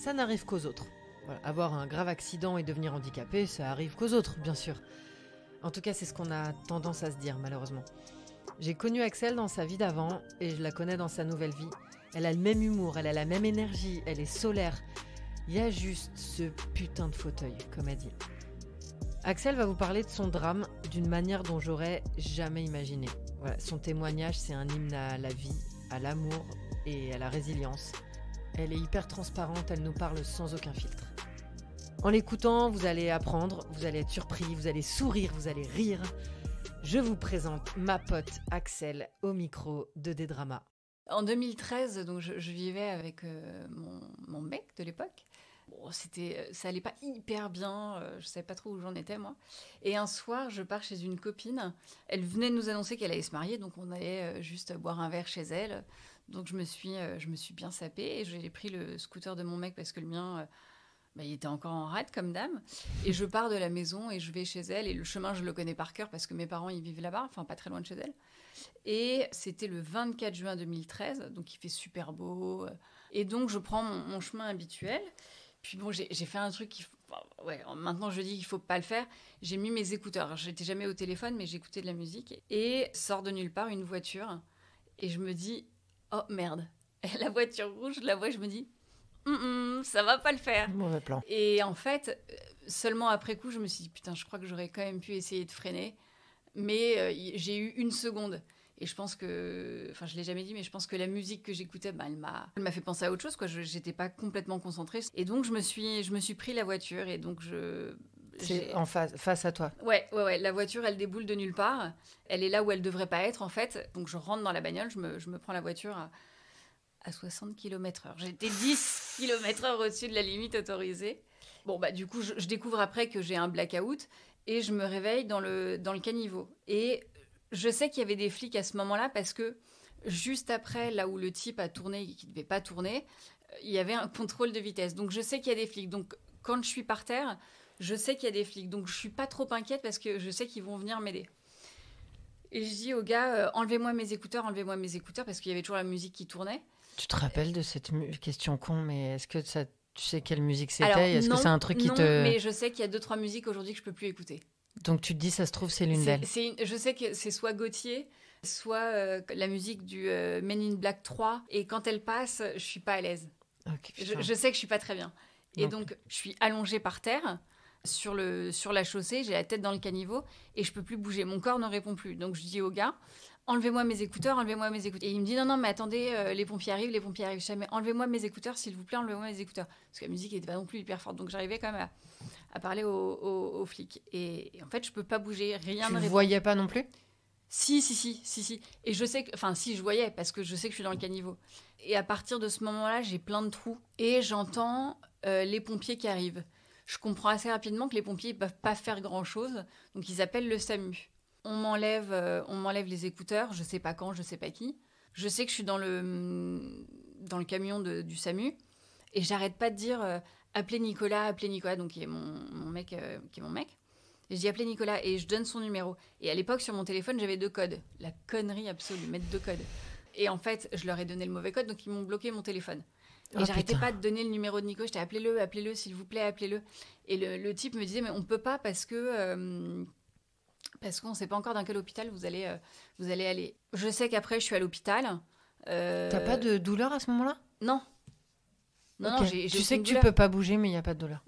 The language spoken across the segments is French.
ça n'arrive qu'aux autres. Voilà, avoir un grave accident et devenir handicapé, ça arrive qu'aux autres, bien sûr. En tout cas, c'est ce qu'on a tendance à se dire, malheureusement. J'ai connu Axel dans sa vie d'avant et je la connais dans sa nouvelle vie. Elle a le même humour, elle a la même énergie, elle est solaire. Il y a juste ce putain de fauteuil, comme elle dit. Axel va vous parler de son drame d'une manière dont j'aurais jamais imaginé. Voilà, son témoignage, c'est un hymne à la vie, à l'amour et à la résilience. Elle est hyper transparente, elle nous parle sans aucun filtre. En l'écoutant, vous allez apprendre, vous allez être surpris, vous allez sourire, vous allez rire. Je vous présente ma pote Axel au micro de Dédrama. En 2013, donc je vivais avec mon mec de l'époque. Bon, ça allait pas hyper bien, je savais pas trop où j'en étais moi. Et un soir, je pars chez une copine. Elle venait de nous annoncer qu'elle allait se marier, donc on allait juste boire un verre chez elle. Donc je me suis bien sapée et j'ai pris le scooter de mon mec parce que le mien, il était encore en rade comme dame. Et je pars de la maison et je vais chez elle. Et le chemin, je le connais par cœur parce que mes parents, ils vivent là-bas, enfin pas très loin de chez elle. Et c'était le 24 juin 2013, donc il fait super beau. Et donc je prends mon chemin habituel. Puis bon, j'ai fait un truc maintenant je dis qu'il faut pas le faire. J'ai mis mes écouteurs. Alors, j'étais jamais au téléphone, mais j'écoutais de la musique. Et sort de nulle part une voiture. Et je me dis, oh merde. Et la voiture rouge, je la vois, je me dis, ça va pas le faire. Mauvais plan. Et en fait, seulement après coup, je me suis dit, putain, je crois que j'aurais quand même pu essayer de freiner. Mais j'ai eu une seconde. Et je pense que, enfin, je l'ai jamais dit, mais je pense que la musique que j'écoutais, elle m'a fait penser à autre chose, quoi. J'étais pas complètement concentrée. Et donc, je me suis pris la voiture. Et donc, C'est en face à toi. Ouais. La voiture, elle déboule de nulle part. Elle est là où elle devrait pas être, en fait. Donc, je rentre dans la bagnole, je me prends la voiture à 60 km/h. J'étais 10 km/h au-dessus de la limite autorisée. Bon, du coup, je découvre après que j'ai un blackout et je me réveille dans le caniveau. Et je sais qu'il y avait des flics à ce moment-là parce que juste après, là où le type a tourné et qui ne devait pas tourner, il y avait un contrôle de vitesse. Donc, je sais qu'il y a des flics. Donc, quand je suis par terre, je sais qu'il y a des flics. Donc, je ne suis pas trop inquiète parce que je sais qu'ils vont venir m'aider. Et je dis au gars, enlevez-moi mes écouteurs, parce qu'il y avait toujours la musique qui tournait. Tu te rappelles de cette question con, mais est-ce que tu sais quelle musique c'était? Alors, Est-ce que c'est un truc qui non, te... mais je sais qu'il y a 2-3 musiques aujourd'hui que je peux plus écouter. Donc tu te dis, ça se trouve, c'est l'une d'elles. Je sais que c'est soit Gauthier, soit la musique du Men in Black 3. Et quand elle passe, je suis pas à l'aise. Okay, je sais que je suis pas très bien. Et donc, je suis allongée par terre sur la chaussée, j'ai la tête dans le caniveau et je peux plus bouger. Mon corps ne répond plus. Donc, je dis au gars, enlevez-moi mes écouteurs. Et il me dit, non, mais attendez, les pompiers arrivent. Jamais, enlevez-moi mes écouteurs, s'il vous plaît, enlevez-moi mes écouteurs. Parce que la musique n'était pas non plus hyper forte. Donc, j'arrivais quand même à parler aux flics. Et en fait, je peux pas bouger, rien ne répond. Tu ne voyais pas non plus? Si. Et je sais que, enfin, si, je voyais, parce que je sais que je suis dans le caniveau. Et à partir de ce moment-là, j'ai plein de trous. Et j'entends les pompiers qui arrivent. Je comprends assez rapidement que les pompiers ne peuvent pas faire grand-chose. Donc, ils appellent le SAMU. On m'enlève les écouteurs, je sais pas quand, je sais pas qui. Je sais que je suis dans le camion du SAMU. Et j'arrête pas de dire appelez Nicolas, donc qui est mon mec. Et je dis appelez Nicolas et je donne son numéro. Et à l'époque, sur mon téléphone, j'avais 2 codes. La connerie absolue, mettre 2 codes. Et en fait, je leur ai donné le mauvais code, donc ils m'ont bloqué mon téléphone. Et j'arrêtais pas de donner le numéro de Nico. J'étais appelez-le, s'il vous plaît, appelez-le. Et le type me disait mais on peut pas parce qu'on ne sait pas encore dans quel hôpital vous allez aller. Je sais qu'après, je suis à l'hôpital. T'as pas de douleur à ce moment-là? Non. Non, j'ai tu sais que douleur. Tu peux pas bouger, mais il n'y a pas de douleur.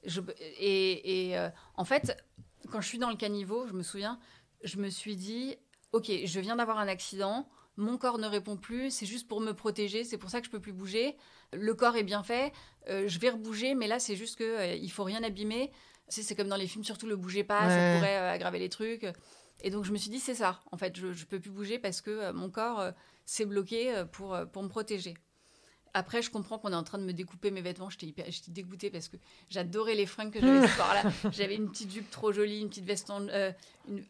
En fait, quand je suis dans le caniveau, je me souviens, je me suis dit, ok, je viens d'avoir un accident, mon corps ne répond plus, c'est juste pour me protéger, c'est pour ça que je peux plus bouger. Le corps est bien fait, je vais rebouger, mais là, c'est juste qu'il faut rien abîmer. Tu sais, c'est comme dans les films, surtout le bougez pas, ça pourrait aggraver les trucs. Et donc, je me suis dit, c'est ça. En fait, je peux plus bouger parce que mon corps s'est bloqué pour me protéger. Après, je comprends qu'on est en train de me découper mes vêtements. J'étais dégoûtée parce que j'adorais les fringues que j'avais ce soir-là. J'avais une petite jupe trop jolie, une petite veste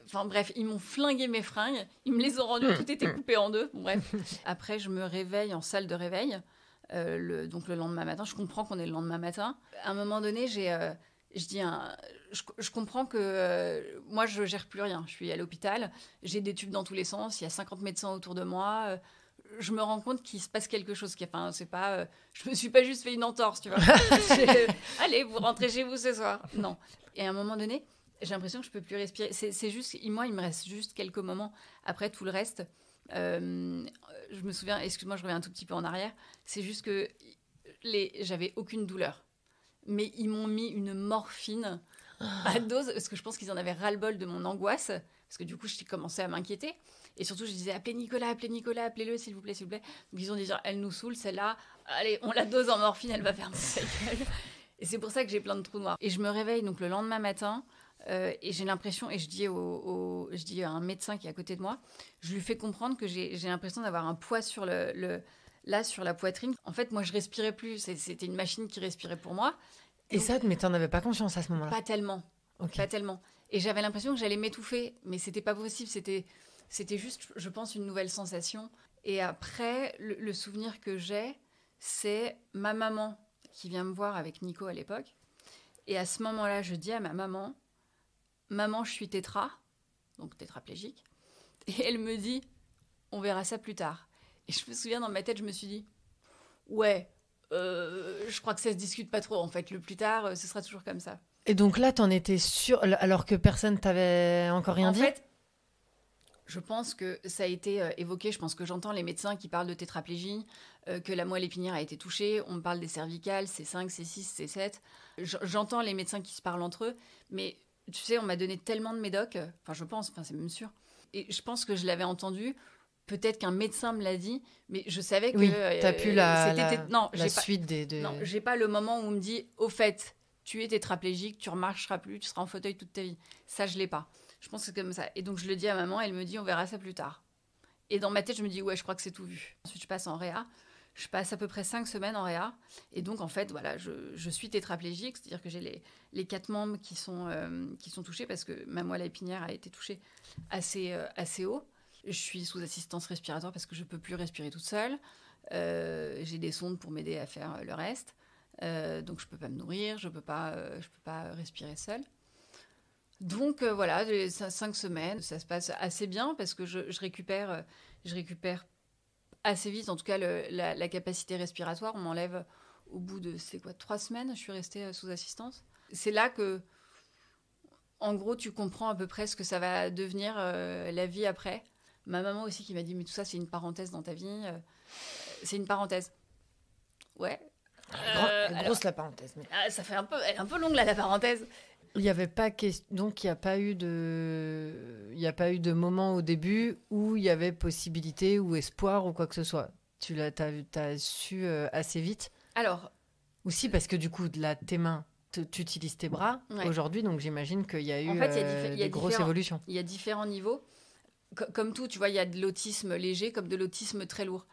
Enfin bref, ils m'ont flingué mes fringues. Ils me les ont rendues, tout était coupé en 2. Bon, bref. Après, je me réveille en salle de réveil. Donc le lendemain matin, je comprends qu'on est le lendemain matin. À un moment donné, je comprends que moi, je gère plus rien. Je suis à l'hôpital. J'ai des tubes dans tous les sens. Il y a 50 médecins autour de moi. je me rends compte qu'il se passe quelque chose. Enfin, c'est pas, je me suis pas juste fait une entorse, tu vois. Allez, vous rentrez chez vous ce soir. Non. Et à un moment donné, j'ai l'impression que je peux plus respirer. C'est juste, moi, il me reste juste quelques moments. Après, tout le reste, je me souviens, excuse-moi, je reviens un tout petit peu en arrière. C'est juste que j'avais aucune douleur. Mais ils m'ont mis une morphine à dose, parce que je pense qu'ils en avaient ras-le-bol de mon angoisse. Parce que du coup, je commençais à m'inquiéter. Et surtout, je disais, appelez Nicolas, appelez-le, s'il vous plaît, s'il vous plaît. Donc, ils ont dit, genre, elle nous saoule, celle-là. Allez, on la dose en morphine, elle va faire sa gueule. Et c'est pour ça que j'ai plein de trous noirs. Et je me réveille donc le lendemain matin, et j'ai l'impression, et je dis à un médecin qui est à côté de moi, je lui fais comprendre que j'ai l'impression d'avoir un poids sur là, sur la poitrine. En fait, moi, je respirais plus. C'était une machine qui respirait pour moi. Et donc, ça, mais t'en avais pas conscience à ce moment-là? Pas tellement. Okay. Pas tellement. Et j'avais l'impression que j'allais m'étouffer, mais c'était pas possible. C'était juste, je pense, une nouvelle sensation. Et après, le souvenir que j'ai, c'est ma maman qui vient me voir avec Nico à l'époque. Et à ce moment-là, je dis à ma maman, je suis donc tétraplégique. Et elle me dit, on verra ça plus tard. Et je me souviens, dans ma tête, je me suis dit, ouais, je crois que ça se discute pas trop, en fait. Le plus tard, ce sera toujours comme ça. Et donc là, t'en étais sûre, alors que personne t'avait encore rien dit? En fait, je pense que ça a été évoqué. Je pense que j'entends les médecins qui parlent de tétraplégie, que la moelle épinière a été touchée. On me parle des cervicales, C5, C6, C7. J'entends les médecins qui se parlent entre eux. Mais tu sais, on m'a donné tellement de médocs. Enfin, je pense, c'est même sûr. Et je pense que je l'avais entendu. Peut-être qu'un médecin me l'a dit, mais je savais que... Oui, t'as plus non, la suite des... Non, j'ai pas le moment où on me dit, au fait, tu es tétraplégique, tu remarcheras plus, tu seras en fauteuil toute ta vie. Ça, je l'ai pas. Je pense que c'est comme ça. Et donc, je le dis à maman, elle me dit, on verra ça plus tard. Et dans ma tête, je me dis, ouais, je crois que c'est tout vu. Ensuite, je passe en réa. Je passe à peu près 5 semaines en réa. Et donc, en fait, voilà, je suis tétraplégique, c'est-à-dire que j'ai les 4 membres qui sont touchés parce que ma moelle épinière a été touchée assez haut. Je suis sous assistance respiratoire parce que je ne peux plus respirer toute seule. J'ai des sondes pour m'aider à faire le reste. Donc, je ne peux pas me nourrir, je peux pas respirer seule. Donc, voilà, 5 semaines, ça se passe assez bien parce que je récupère assez vite. En tout cas, la capacité respiratoire, on m'enlève au bout de, 3 semaines, je suis restée sous assistance. C'est là que, en gros, tu comprends à peu près ce que ça va devenir la vie après. Ma maman aussi qui m'a dit, mais tout ça, c'est une parenthèse dans ta vie. C'est une parenthèse. Ouais. Grosse la parenthèse. Mais... elle est un peu longue, là, la parenthèse. Il n'y avait pas donc il n'y a pas eu de moment au début où il y avait possibilité ou espoir ou quoi que ce soit. T'as su assez vite. Alors. Aussi parce que du coup, là, tes mains, tu utilises tes bras aujourd'hui, donc j'imagine qu'il y a eu des grosses évolutions. Il y a différents niveaux. Comme tout, tu vois, il y a de l'autisme léger comme de l'autisme très lourd.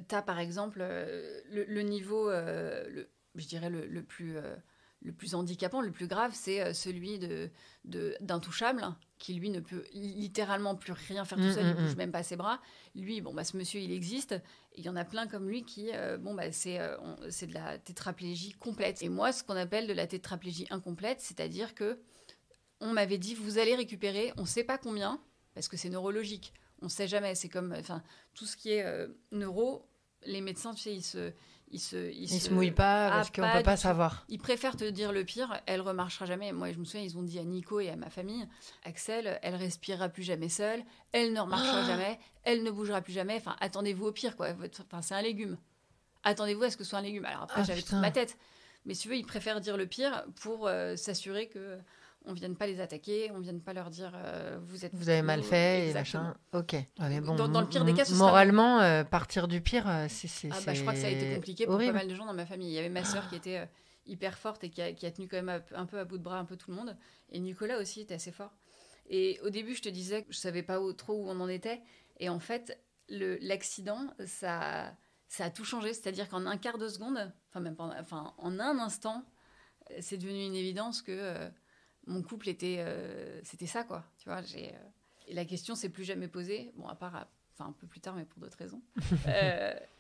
T'as par exemple le niveau, je dirais le plus handicapant, le plus grave, c'est celui d'intouchable, qui lui ne peut littéralement plus rien faire tout seul, il ne bouge même pas ses bras. Lui, ce monsieur, il existe. Et il y en a plein comme lui qui, c'est de la tétraplégie complète. Et moi, ce qu'on appelle de la tétraplégie incomplète, c'est-à-dire que on m'avait dit, vous allez récupérer, on ne sait pas combien, parce que c'est neurologique. On ne sait jamais. C'est comme, tout ce qui est neuro, les médecins, tu sais, ils se mouillent pas parce qu'on peut pas savoir. Ils préfèrent te dire le pire, elle remarchera jamais. Moi, je me souviens, ils ont dit à Nico et à ma famille, Axel, elle respirera plus jamais seule, elle ne remarchera jamais, elle ne bougera plus jamais. Enfin, attendez-vous au pire, quoi. C'est un légume. Attendez-vous à ce que ce soit un légume. Alors après, j'avais toute ma tête. Mais si tu veux, ils préfèrent dire le pire pour s'assurer que on vienne pas les attaquer, on vienne pas leur dire vous avez mal fait et machin. Ok. Mais bon, dans le pire des cas, moralement, partir du pire, c'est je crois que ça a été compliqué pour horrible. pas mal de gens dans ma famille. Il y avait ma sœur qui était hyper forte et qui a tenu quand même un peu à bout de bras un peu tout le monde. Et Nicolas aussi était assez fort. Et au début, je te disais que je savais pas trop où on en était. Et en fait, l'accident, ça a tout changé. C'est-à-dire qu'en un quart de seconde, en un instant, c'est devenu une évidence que mon couple c'était ça, quoi. Tu vois, et la question s'est plus jamais posée. Bon, à part un peu plus tard, mais pour d'autres raisons.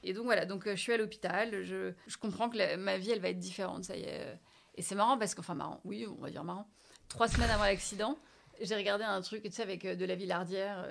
Et donc voilà, je suis à l'hôpital, je comprends que ma vie, elle va être différente, ça y est. Et c'est marrant parce que, oui, on va dire marrant. 3 semaines avant l'accident, J'ai regardé un truc, tu sais, avec de la Villardière,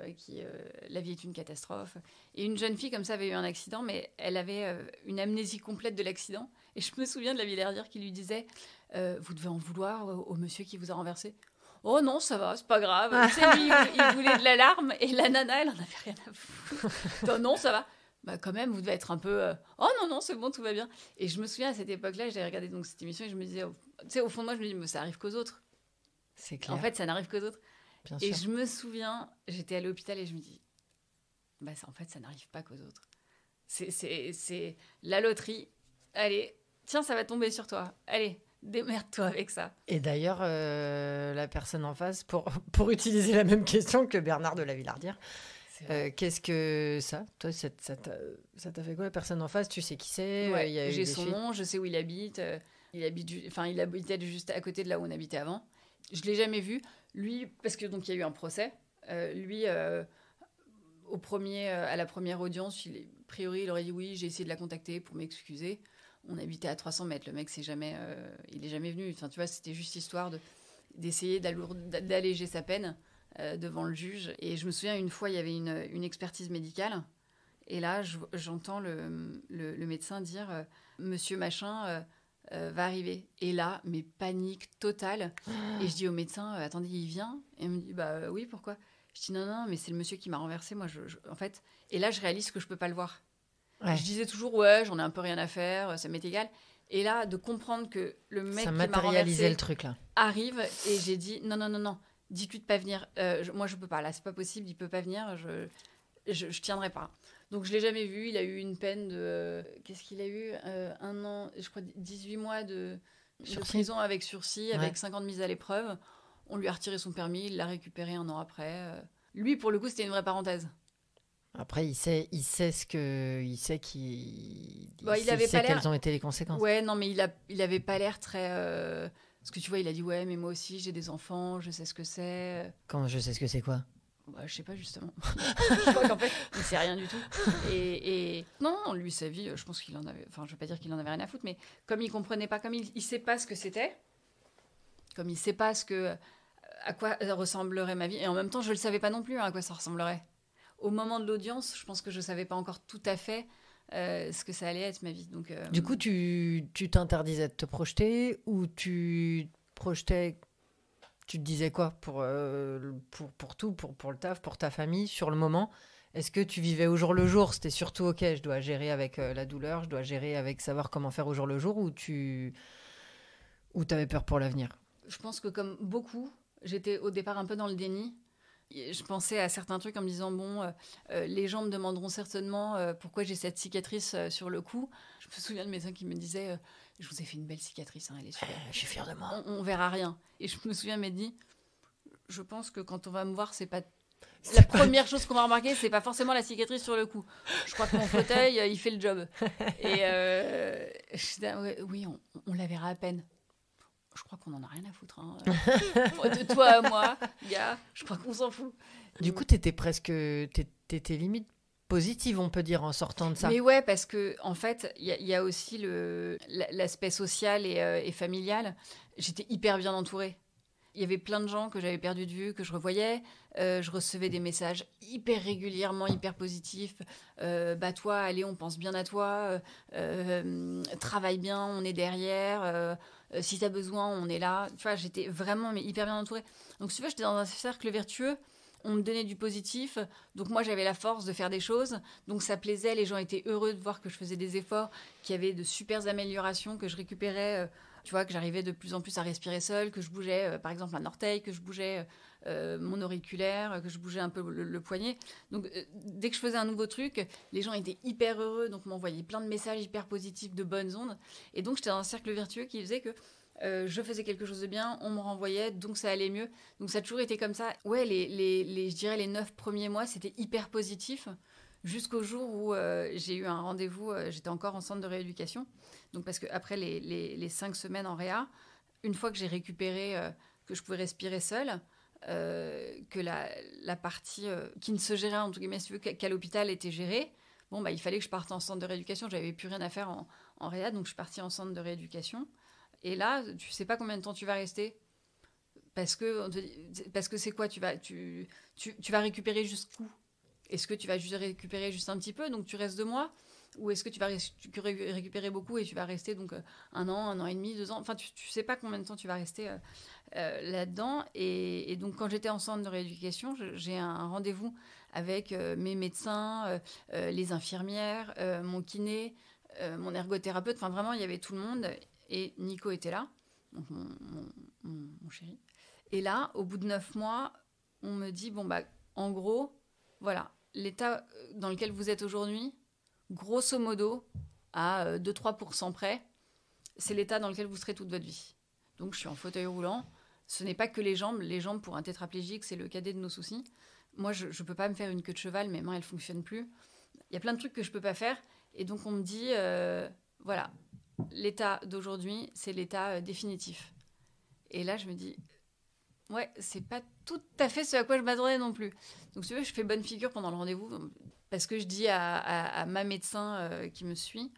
La vie est une catastrophe. Et une jeune fille comme ça avait eu un accident, mais elle avait une amnésie complète de l'accident. Et je me souviens de la Villardière qui lui disait vous devez en vouloir au monsieur qui vous a renversé. Oh non, ça va, c'est pas grave. Tu sais, lui, il voulait de l'alarme et la nana, elle en avait rien à foutre. Non, non, ça va. Bah quand même, vous devez être un peu... oh non, non, c'est bon, tout va bien. Et je me souviens à cette époque-là, j'avais regardé donc cette émission et je me disais, tu sais, au fond de moi, je me dis, mais ça arrive qu'aux autres. C'est clair. En fait, ça n'arrive qu'aux autres. Bien Et sûr. je me souviens, j'étais à l'hôpital et je me dis, bah en fait, ça n'arrive pas qu'aux autres. C'est la loterie. Allez, tiens, ça va tomber sur toi. Allez, démerde-toi avec ça. Et d'ailleurs, la personne en face, pour utiliser la même question que Bernard de la Villardière, qu'est-ce que ça, toi, ça t'a fait quoi, la personne en face? Tu sais qui c'est? Ouais, Il y a eu j'ai des son suites? nom, je sais où il habite. Il habitait juste à côté de là où on habitait avant. Je l'ai jamais vu. Lui, parce que donc il y a eu un procès. Lui, à la première audience, a priori, il aurait dit oui, j'ai essayé de la contacter pour m'excuser. On habitait à 300 mètres. Le mec, il est jamais venu. Enfin, tu vois, c'était juste histoire d'essayer d'alléger sa peine devant le juge. Et je me souviens, une fois, il y avait une expertise médicale. Et là, j'entends le médecin dire Monsieur Machin va arriver. Et là, mais panique totale. Et je dis au médecin attendez, il vient? Et il me dit bah oui, pourquoi? Je dis non, non, mais c'est le monsieur qui m'a renversé. Moi, en fait. Et là, je réalise que je peux pas le voir. Ouais. Je disais toujours ouais, j'en ai un peu rien à faire, ça m'est égal. Et là, de comprendre que le mec Ça qui m'a matérialisait renversé le truc, là. arrive, et j'ai dit non, non, non, non, dis-lui de pas venir. Moi, je peux pas. Là, c'est pas possible. Il peut pas venir. Je tiendrai pas. Donc, je l'ai jamais vu. Il a eu une peine de... Qu'est-ce qu'il a eu 1 an, je crois 18 mois de prison avec sursis, avec 5 ans de mise à l'épreuve. On lui a retiré son permis. Il l'a récupéré 1 an après. Lui, pour le coup, c'était une vraie parenthèse. Après, il sait ce que... Il sait quelles ont été les conséquences. Ouais, non, mais il avait pas l'air très... Parce que tu vois, il a dit ouais, mais moi aussi, j'ai des enfants, je sais ce que c'est. Quand je sais ce que c'est quoi? Bah, je sais pas, justement. Je crois qu'en fait, il sait rien du tout. Et non, lui, sa vie, je pense qu'il en avait... Enfin, je veux pas dire qu'il en avait rien à foutre, mais comme il comprenait pas, comme il sait pas ce que c'était, comme il sait pas à quoi ressemblerait ma vie, et en même temps, je le savais pas non plus à quoi ça ressemblerait. Au moment de l'audience, je pense que je savais pas encore tout à fait ce que ça allait être ma vie. Donc, Du coup, tu t'interdisais de te projeter ou tu projetais... Tu te disais quoi pour tout, pour le taf, pour ta famille, sur le moment? Est-ce que tu vivais au jour le jour? C'était surtout, ok, je dois gérer avec la douleur, je dois gérer avec savoir comment faire au jour le jour, ou t'avais peur pour l'avenir? je pense que comme beaucoup, j'étais au départ un peu dans le déni. Je pensais à certains trucs en me disant bon, les gens me demanderont certainement pourquoi j'ai cette cicatrice sur le cou. Je me souviens de médecin qui me disait je vous ai fait une belle cicatrice, hein, elle est super. Je suis fière de moi. On verra rien. Et je me souviens m'être dit je pense que quand on va me voir, c'est pas la première chose qu'on va remarquer, c'est pas forcément la cicatrice sur le cou. Je crois que mon fauteuil, il fait le job. Et je dis, oui, on la verra à peine. Je crois qu'on en a rien à foutre. Hein. De toi à moi, gars, je crois qu'on s'en fout. Du coup, t'étais limite positive, on peut dire, en sortant de ça. Mais ouais, parce que en fait, il y a aussi l'aspect social et familial. J'étais hyper bien entourée. Il y avait plein de gens que j'avais perdu de vue, que je revoyais. Je recevais des messages hyper régulièrement, hyper positifs. Bah toi, allez, on pense bien à toi. Travaille bien, on est derrière. Si t'as besoin, on est là. Tu vois, j'étais vraiment hyper bien entourée. Donc si tu veux, j'étais dans un cercle vertueux. On me donnait du positif. Donc moi, j'avais la force de faire des choses. Donc ça plaisait. Les gens étaient heureux de voir que je faisais des efforts, qu'il y avait de super améliorations, que je récupérais... tu vois, que j'arrivais de plus en plus à respirer seule, que je bougeais, par exemple, un orteil, que je bougeais mon auriculaire, que je bougeais un peu le poignet. Donc, dès que je faisais un nouveau truc, les gens étaient hyper heureux, donc m'envoyaient plein de messages hyper positifs, de bonnes ondes. Et donc, j'étais dans un cercle vertueux qui faisait que je faisais quelque chose de bien, on me renvoyait, donc ça allait mieux. Donc, ça a toujours été comme ça. Ouais, je dirais les 9 premiers mois, c'était hyper positif. Jusqu'au jour où j'ai eu un rendez-vous, j'étais encore en centre de rééducation. Donc parce qu'après les 5 semaines en réa, une fois que j'ai récupéré, que je pouvais respirer seule, que la partie qui ne se gérait, en tout cas, si tu veux, qu'à l'hôpital était gérée, bon, bah, il fallait que je parte en centre de rééducation. J'avais plus rien à faire en réa, donc je suis partie en centre de rééducation. Et là, tu sais pas combien de temps tu vas rester. parce que c'est quoi, tu vas récupérer jusqu'où? Est-ce que tu vas juste récupérer juste un petit peu, donc tu restes 2 mois? Ou est-ce que tu vas récupérer beaucoup et tu vas rester donc 1 an et demi, 2 ans? Enfin, tu sais pas combien de temps tu vas rester là-dedans. Et donc, quand j'étais en centre de rééducation, j'ai un rendez-vous avec mes médecins, les infirmières, mon kiné, mon ergothérapeute. Enfin, vraiment, il y avait tout le monde. Et Nico était là, donc mon chéri. Et là, au bout de 9 mois, on me dit, bon, bah, en gros, voilà, l'état dans lequel vous êtes aujourd'hui, grosso modo, à 2-3% près, c'est l'état dans lequel vous serez toute votre vie. Donc, je suis en fauteuil roulant. Ce n'est pas que les jambes. Les jambes, pour un tétraplégique, c'est le cadet de nos soucis. Moi, je ne peux pas me faire une queue de cheval. Mes mains, elles ne fonctionnent plus. Il y a plein de trucs que je ne peux pas faire. Et donc, on me dit, voilà, l'état d'aujourd'hui, c'est l'état définitif. Et là, je me dis, ouais, c'est pas tout à fait ce à quoi je m'attendais non plus. Donc, si tu veux, je fais bonne figure pendant le rendez-vous parce que je dis à ma médecin qui me suit,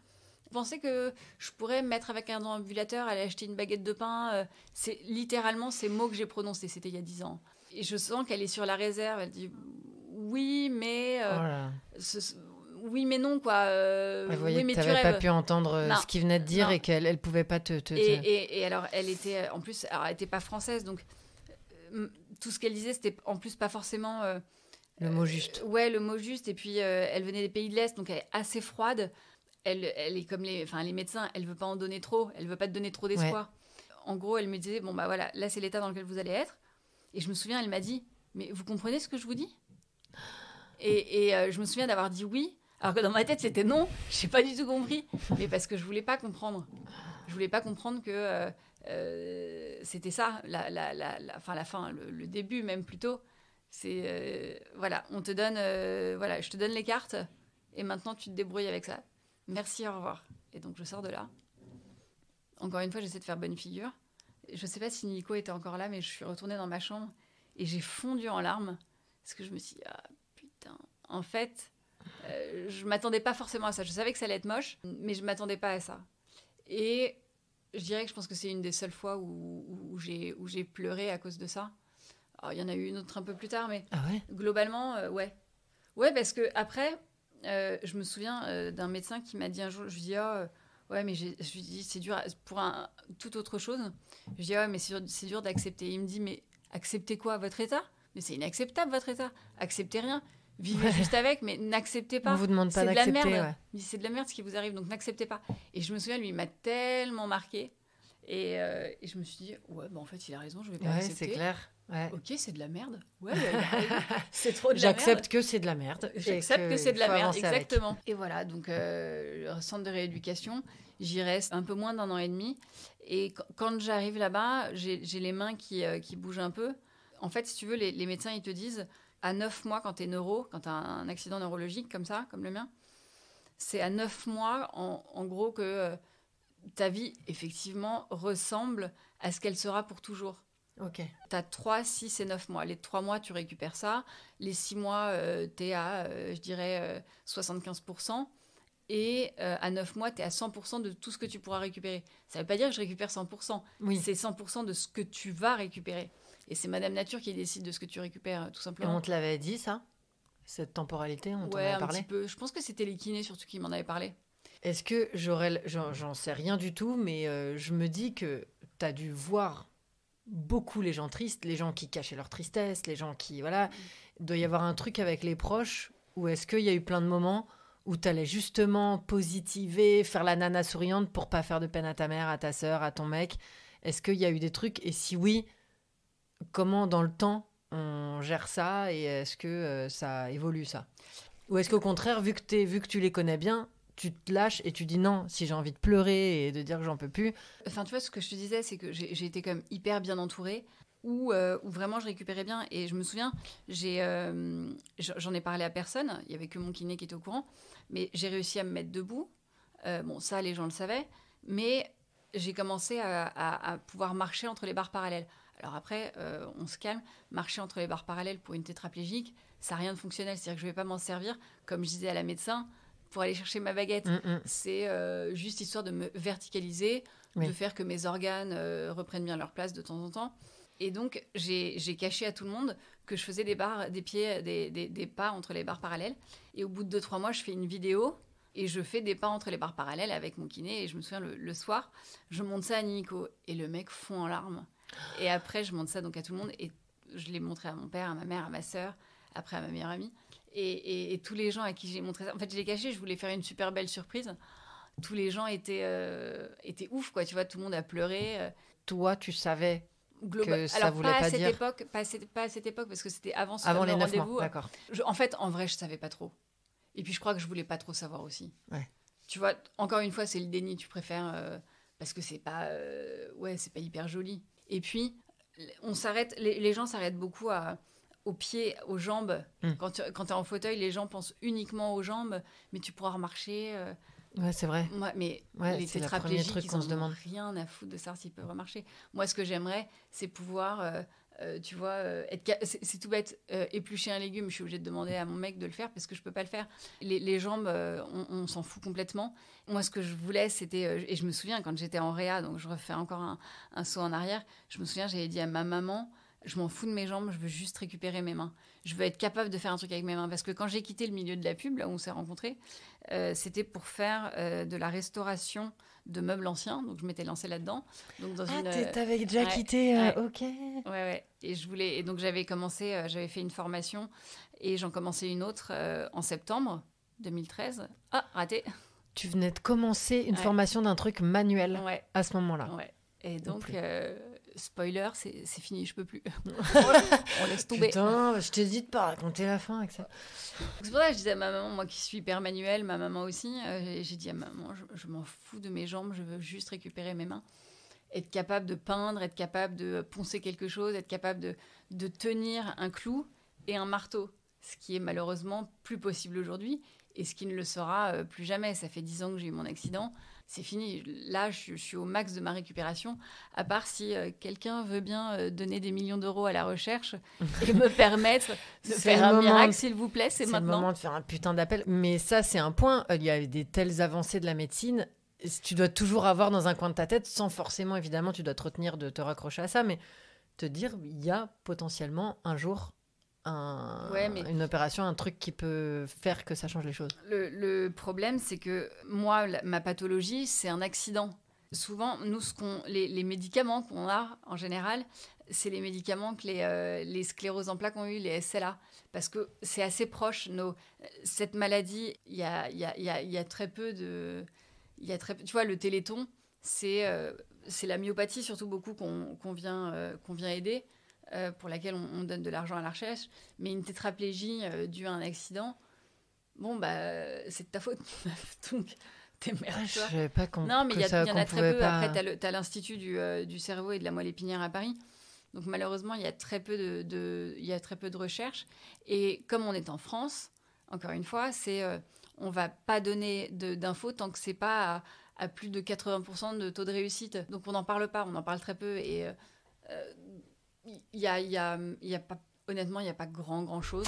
je pensais que je pourrais me mettre avec un ambulateur, aller acheter une baguette de pain. C'est littéralement ces mots que j'ai prononcés. C'était il y a 10 ans. Et je sens qu'elle est sur la réserve. Elle dit oui, mais oui, mais non, quoi. Elle voyait oui, mais que tu n'avais pas pu entendre non, ce qu'il venait de dire non. et qu'elle ne pouvait pas te... Et alors, elle était... En plus, alors, elle n'était pas française, donc tout ce qu'elle disait, c'était en plus pas forcément... le mot juste. Ouais, le mot juste. Et puis, elle venait des pays de l'Est, donc elle est assez froide. Elle est comme les médecins, elle ne veut pas en donner trop. Elle ne veut pas te donner trop d'espoir. Ouais. En gros, elle me disait, bon, bah voilà, là, c'est l'état dans lequel vous allez être. Et je me souviens, elle m'a dit, mais vous comprenez ce que je vous dis? Et je me souviens d'avoir dit oui, alors que dans ma tête, c'était non. Je n'ai pas du tout compris. Mais parce que je ne voulais pas comprendre. Je ne voulais pas comprendre que c'était ça, la fin, le début même plutôt. C'est, voilà, on te donne, voilà, je te donne les cartes et maintenant tu te débrouilles avec ça. Merci, au revoir. Et donc je sors de là. Encore une fois, j'essaie de faire bonne figure. Je ne sais pas si Nico était encore là, mais je suis retournée dans ma chambre et j'ai fondu en larmes parce que je me suis dit, ah putain, en fait, je ne m'attendais pas forcément à ça. Je savais que ça allait être moche, mais je ne m'attendais pas à ça. Et je dirais que je pense que c'est une des seules fois où j'ai pleuré à cause de ça. Alors, il y en a eu une autre un peu plus tard, mais globalement, ouais. Ouais, parce que après, je me souviens d'un médecin qui m'a dit un jour, je lui dis, ouais, mais je lui dis, c'est dur pour toute autre chose. Je lui dis, ouais, mais c'est dur d'accepter. Il me dit, mais acceptez quoi, votre état? Mais c'est inacceptable, votre état. Acceptez rien. Vivez juste avec, mais n'acceptez pas. On vous demande pas d'accepter. C'est de la merde. Ouais. Il dit, c'est de la merde ce qui vous arrive, donc n'acceptez pas. Et je me souviens, lui, il m'a tellement marqué. Et je me suis dit, ouais, bah en fait, il a raison, je vais pas accepter. C'est clair. Ouais. Ok, c'est de la merde. Ouais, c'est trop de la merde. J'accepte que c'est de la merde. J'accepte que c'est de la merde, exactement. Avec. Et voilà, donc le centre de rééducation, j'y reste un peu moins d'1 an et demi. Et quand j'arrive là-bas, j'ai les mains qui bougent un peu. En fait, si tu veux, les médecins, ils te disent, à 9 mois, quand tu es quand tu as un accident neurologique comme ça, comme le mien, c'est à 9 mois, en gros, que ta vie, effectivement, ressemble à ce qu'elle sera pour toujours. Ok. Tu as 3, 6 et 9 mois. Les 3 mois, tu récupères ça. Les 6 mois, tu es à, je dirais, 75%. Et à 9 mois, tu es à 100% de tout ce que tu pourras récupérer. Ça ne veut pas dire que je récupère 100%. Oui. C'est 100% de ce que tu vas récupérer. Et c'est Madame Nature qui décide de ce que tu récupères, tout simplement. Et on te l'avait dit, ça? Cette temporalité, on t'en avait parlé? Ouais, un petit peu. Je pense que c'était les kinés, surtout, qui m'en avaient parlé. Est-ce que j'en sais rien du tout, mais je me dis que tu as dû voir beaucoup les gens tristes, les gens qui cachaient leur tristesse, les gens qui, voilà, il doit y avoir un truc avec les proches, ou est-ce qu'il y a eu plein de moments où tu allais justement positiver, faire la nana souriante pour pas faire de peine à ta mère, à ta sœur, à ton mec? Est-ce qu'il y a eu des trucs? Et si oui, comment dans le temps on gère ça et est-ce que ça évolue ça? Ou est-ce qu'au contraire, vu que tu les connais bien, tu te lâches et tu dis non, si j'ai envie de pleurer et de dire que j'en peux plus. Enfin, tu vois, ce que je te disais, c'est que j'ai été quand même hyper bien entourée, où vraiment je récupérais bien. Et je me souviens, j'en ai parlé à personne, il n'y avait que mon kiné qui était au courant, mais j'ai réussi à me mettre debout. Bon, ça, les gens le savaient, mais j'ai commencé à pouvoir marcher entre les barres parallèles. Alors après, on se calme, marcher entre les barres parallèles pour une tétraplégique, ça n'a rien de fonctionnel. C'est-à-dire que je ne vais pas m'en servir, comme je disais à la médecin, pour aller chercher ma baguette. C'est juste histoire de me verticaliser, de faire que mes organes reprennent bien leur place de temps en temps. Et donc, j'ai caché à tout le monde que je faisais des pas entre les barres parallèles. Et au bout de 2-3 mois, je fais une vidéo et je fais des pas entre les barres parallèles avec mon kiné. Et je me souviens, le soir, je montre ça à Nico. Et le mec fond en larmes. Et après, je montre ça donc à tout le monde. Et je l'ai montré à mon père, à ma mère, à ma sœur, après à ma meilleure amie. Et tous les gens à qui j'ai montré ça... En fait, je l'ai caché, je voulais faire une super belle surprise. Tous les gens étaient ouf, quoi. Tu vois, tout le monde a pleuré. Toi, tu savais que ça voulait pas dire... Pas à cette époque, parce que c'était avant les 9 rendez-vous. mois, d'accord. En fait, en vrai, je savais pas trop. Et puis, je crois que je voulais pas trop savoir aussi. Ouais. Tu vois, encore une fois, c'est le déni. Tu préfères... parce que c'est pas... c'est pas hyper joli. Et puis, on s'arrête... Les gens s'arrêtent beaucoup aux pieds, aux jambes. Quand tu es en fauteuil, les gens pensent uniquement aux jambes, mais tu pourras remarcher... Ouais, c'est vrai. Moi, mais les c'est le premier truc qu'on se demande. Rien à foutre de savoir s'ils peuvent remarcher. Moi, ce que j'aimerais, c'est pouvoir, tu vois, c'est tout bête, éplucher un légume. Je suis obligée de demander à mon mec de le faire parce que je peux pas le faire. Les jambes, on s'en fout complètement. Moi, ce que je voulais, c'était, et je me souviens quand j'étais en réa, donc je refais encore un saut en arrière. Je me souviens, j'avais dit à ma maman, je m'en fous de mes jambes, je veux juste récupérer mes mains. Je veux être capable de faire un truc avec mes mains. Parce que quand j'ai quitté le milieu de la pub, là où on s'est rencontrés, c'était pour faire de la restauration de meubles anciens. Donc, je m'étais lancée là-dedans. Donc, t'avais déjà quitté, ok. Ouais. Et donc, j'avais fait une formation et j'en commençais une autre en septembre 2013. Ah, raté. Tu venais de commencer une formation d'un truc manuel à ce moment-là. Ouais. Et donc... spoiler, c'est fini, je peux plus. On laisse tomber. Putain, je t'ai dit de pas raconter la fin avec ça. C'est pour ça que je disais à ma maman, moi qui suis hyper manuelle, ma maman aussi, j'ai dit à maman, je m'en fous de mes jambes, je veux juste récupérer mes mains. Être capable de peindre, être capable de poncer quelque chose, être capable de tenir un clou et un marteau. Ce qui est malheureusement plus possible aujourd'hui et ce qui ne le sera plus jamais. Ça fait 10 ans que j'ai eu mon accident. C'est fini. Là, je suis au max de ma récupération, à part si quelqu'un veut bien donner des millions d'euros à la recherche et me permettre de faire un miracle, s'il vous plaît, c'est maintenant. C'est le moment de faire un putain d'appel. Mais ça, c'est un point. Il y a des telles avancées de la médecine. Tu dois toujours avoir dans un coin de ta tête, sans forcément, évidemment, tu dois te retenir de te raccrocher à ça, mais te dire, il y a potentiellement un jour une opération, un truc qui peut faire que ça change les choses. Le problème, c'est que moi, ma pathologie, c'est un accident. Souvent, nous, les médicaments qu'on a, en général, c'est les médicaments que les scléroses en plaques ont eu, les SLA. Parce que c'est assez proche. Cette maladie, il y a très peu de... tu vois, le Téléthon, c'est la myopathie, surtout beaucoup, qu'on vient aider. Pour laquelle on donne de l'argent à la recherche, mais une tétraplégie due à un accident, c'est de ta faute. Donc, t'es merde. Je savais pas qu'on Non, mais il y en a très peu. Pas... Après, t'as l'Institut du cerveau et de la moelle épinière à Paris. Donc, malheureusement, il y a très peu de recherche. Et comme on est en France, encore une fois, on va pas donner d'infos tant que c'est pas à plus de 80% de taux de réussite. Donc, on n'en parle pas. On en parle très peu. Et... il y a pas, honnêtement, il n'y a pas grand chose.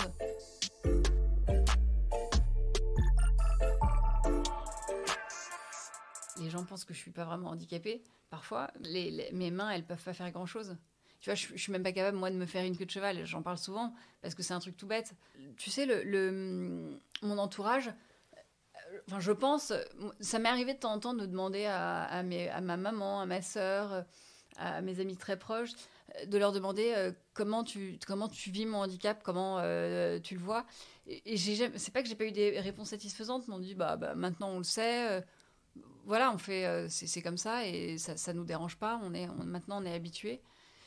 Les gens pensent que je suis pas vraiment handicapée. Parfois, mes mains, elles peuvent pas faire grand chose. Tu vois, je suis même pas capable, moi, de me faire une queue de cheval. J'en parle souvent parce que c'est un truc tout bête. Tu sais, mon entourage, je pense, ça m'est arrivé de temps en temps de demander à ma maman, à ma sœur, à mes amis très proches, de leur demander comment tu vis mon handicap, comment tu le vois. Et c'est pas que j'ai pas eu des réponses satisfaisantes, mais on dit maintenant on le sait, voilà, on fait, c'est comme ça et ça nous dérange pas. Maintenant on est habitué.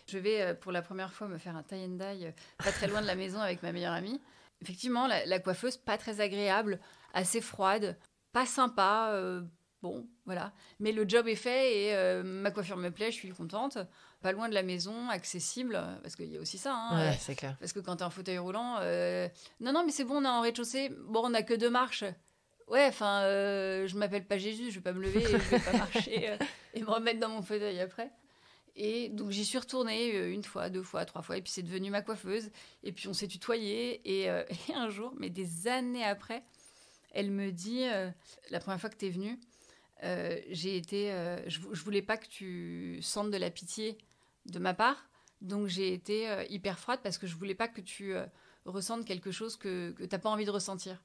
Je vais pour la première fois me faire un tie and dye pas très loin de la maison avec ma meilleure amie. Effectivement, la coiffeuse pas très agréable, assez froide, pas sympa. Bon, voilà. Mais le job est fait et ma coiffure me plaît, je suis contente. Pas loin de la maison, accessible, parce qu'il y a aussi ça. Hein, ouais, c'est clair. Parce que quand t'es en fauteuil roulant, non, mais c'est bon, on est en rez-de-chaussée. Bon, on n'a que 2 marches. Ouais, je m'appelle pas Jésus, je vais pas me lever, je vais pas marcher et me remettre dans mon fauteuil après. Et donc j'y suis retournée 1 fois, 2 fois, 3 fois, et puis c'est devenu ma coiffeuse. Et puis on s'est tutoyé, et un jour, mais des années après, elle me dit, la première fois que t'es venue, je voulais pas que tu sentes de la pitié de ma part, Donc j'ai été hyper froide parce que je voulais pas que tu ressentes quelque chose que t'as pas envie de ressentir.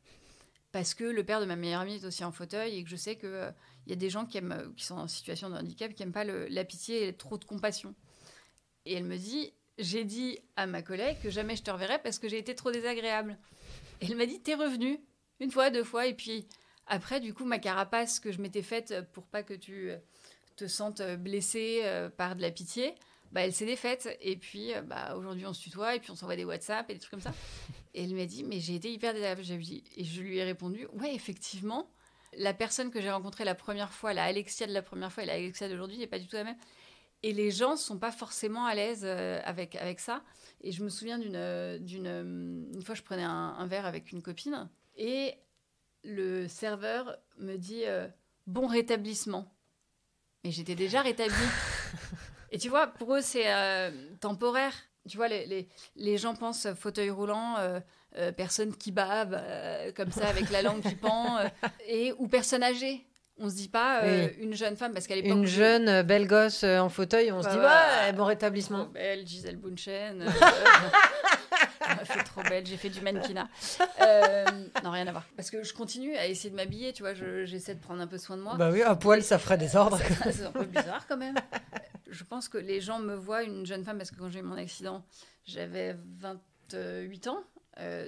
Parce que le père de ma meilleure amie est aussi en fauteuil et que je sais qu'il y a des gens qui sont en situation de handicap qui n'aiment pas la pitié et trop de compassion. Et elle me dit, j'ai dit à ma collègue que jamais je te reverrai parce que j'ai été trop désagréable. Et elle m'a dit, t'es revenue 1 fois, 2 fois. Et puis après, du coup, ma carapace que je m'étais faite pour pas que tu te sentes blessée par de la pitié, elle s'est défaite. Et puis aujourd'hui, on se tutoie et puis on s'envoie des WhatsApp et des trucs comme ça. Et elle m'a dit, mais j'ai été hyper désagréable. Et je lui ai répondu, ouais, effectivement, la personne que j'ai rencontrée la première fois, la Alexia de la première fois et la Alexia d'aujourd'hui n'est pas du tout la même. Et les gens ne sont pas forcément à l'aise avec ça. Et je me souviens une fois, je prenais un verre avec une copine et le serveur me dit bon rétablissement. Mais j'étais déjà rétablie. Et tu vois, pour eux, c'est temporaire. Tu vois, les gens pensent fauteuil roulant, personne qui bave, comme ça, avec la langue qui pend, ou personne âgée. On se dit pas une jeune femme, parce qu'à l'époque... Une jeune belle gosse en fauteuil, on se dit, ouais, bon rétablissement. Trop belle, Gisèle Bunchen. Elle fait trop belle, j'ai fait du mannequinat. Non, rien à voir. Parce que je continue à essayer de m'habiller, tu vois, j'essaie de prendre un peu soin de moi. Bah oui, à poil, ça ferait des ordres. C'est un peu bizarre quand même. Je pense que les gens me voient une jeune femme, parce que quand j'ai eu mon accident, j'avais 28 ans,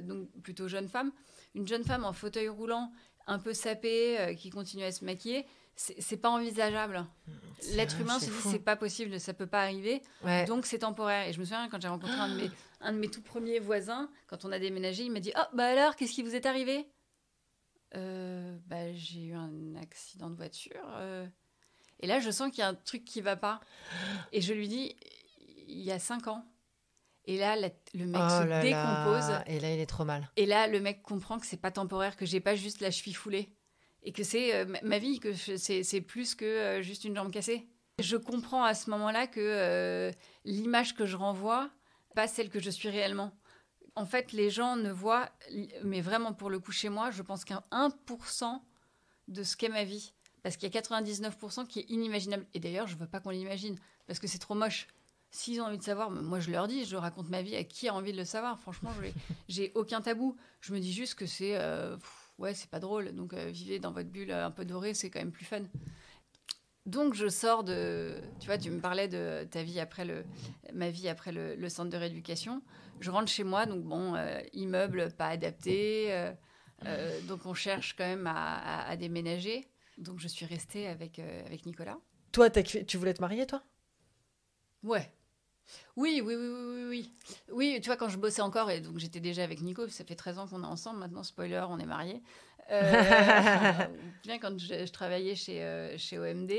donc plutôt jeune femme. Une jeune femme en fauteuil roulant, un peu sapée, qui continue à se maquiller, c'est pas envisageable. L'être humain se dit c'est pas possible, ça peut pas arriver, donc c'est temporaire. Et je me souviens quand j'ai rencontré un de mes tout premiers voisins, quand on a déménagé, il m'a dit « Oh, alors, qu'est-ce qui vous est arrivé ?» J'ai eu un accident de voiture. Et là, je sens qu'il y a un truc qui va pas. Et je lui dis « Il y a 5 ans. » Et là, le mec se décompose. Et là, il est trop mal. Et là, le mec comprend que c'est pas temporaire, que j'ai pas juste la cheville foulée. Et que c'est ma vie, que c'est plus que juste une jambe cassée. Je comprends à ce moment-là que l'image que je renvoie, pas celle que je suis réellement. En fait, les gens ne voient, mais vraiment pour le coup chez moi, je pense qu'un 1% de ce qu'est ma vie. Parce qu'il y a 99% qui est inimaginable. Et d'ailleurs, je veux pas qu'on l'imagine, parce que c'est trop moche. S'ils ont envie de savoir, moi je leur dis, je raconte ma vie à qui a envie de le savoir. Franchement, j'ai aucun tabou. Je me dis juste que c'est pas drôle. Donc vivez dans votre bulle un peu dorée, c'est quand même plus fun. Donc je sors de... Tu vois, tu me parlais de ta vie après ma vie après le centre de rééducation. Je rentre chez moi, donc immeuble pas adapté. Donc on cherche quand même à déménager. Donc je suis restée avec Nicolas. Toi, tu voulais te marier, toi ? Ouais. Oui. Oui, tu vois, quand je bossais encore, et donc j'étais déjà avec Nico, ça fait 13 ans qu'on est ensemble, maintenant, spoiler, on est mariés. Bien quand je travaillais chez OMD,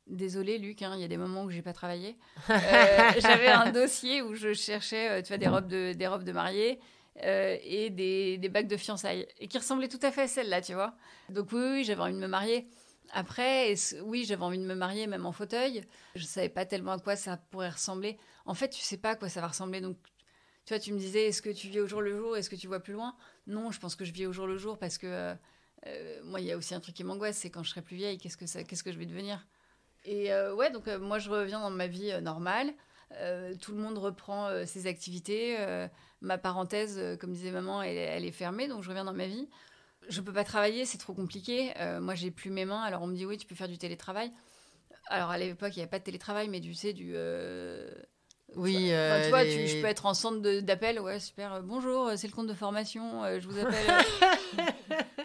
désolée Luc, il y a des moments où j'ai pas travaillé, j'avais un dossier où je cherchais, tu vois, des robes de mariée et des bagues de fiançailles, et qui ressemblaient tout à fait à celles-là, tu vois. Donc oui, j'avais envie de me marier. Après, oui, j'avais envie de me marier, même en fauteuil. Je savais pas tellement à quoi ça pourrait ressembler. En fait, tu sais pas à quoi ça va ressembler. Donc, tu vois, tu me disais, est-ce que tu vis au jour le jour ? Est-ce que tu vois plus loin ? Non, je pense que je vis au jour le jour parce que moi, il y a aussi un truc qui m'angoisse, c'est quand je serai plus vieille, qu'est-ce que je vais devenir ? Et donc moi, je reviens dans ma vie normale. Tout le monde reprend ses activités. Ma parenthèse, comme disait maman, elle est fermée, donc je reviens dans ma vie. Je peux pas travailler, c'est trop compliqué. Moi, j'ai plus mes mains. Alors, on me dit, oui, tu peux faire du télétravail. Alors, à l'époque, il n'y avait pas de télétravail, mais tu sais, Oui. tu vois, je peux être en centre d'appel. Ouais, super. Bonjour, c'est le compte de formation. Je vous appelle.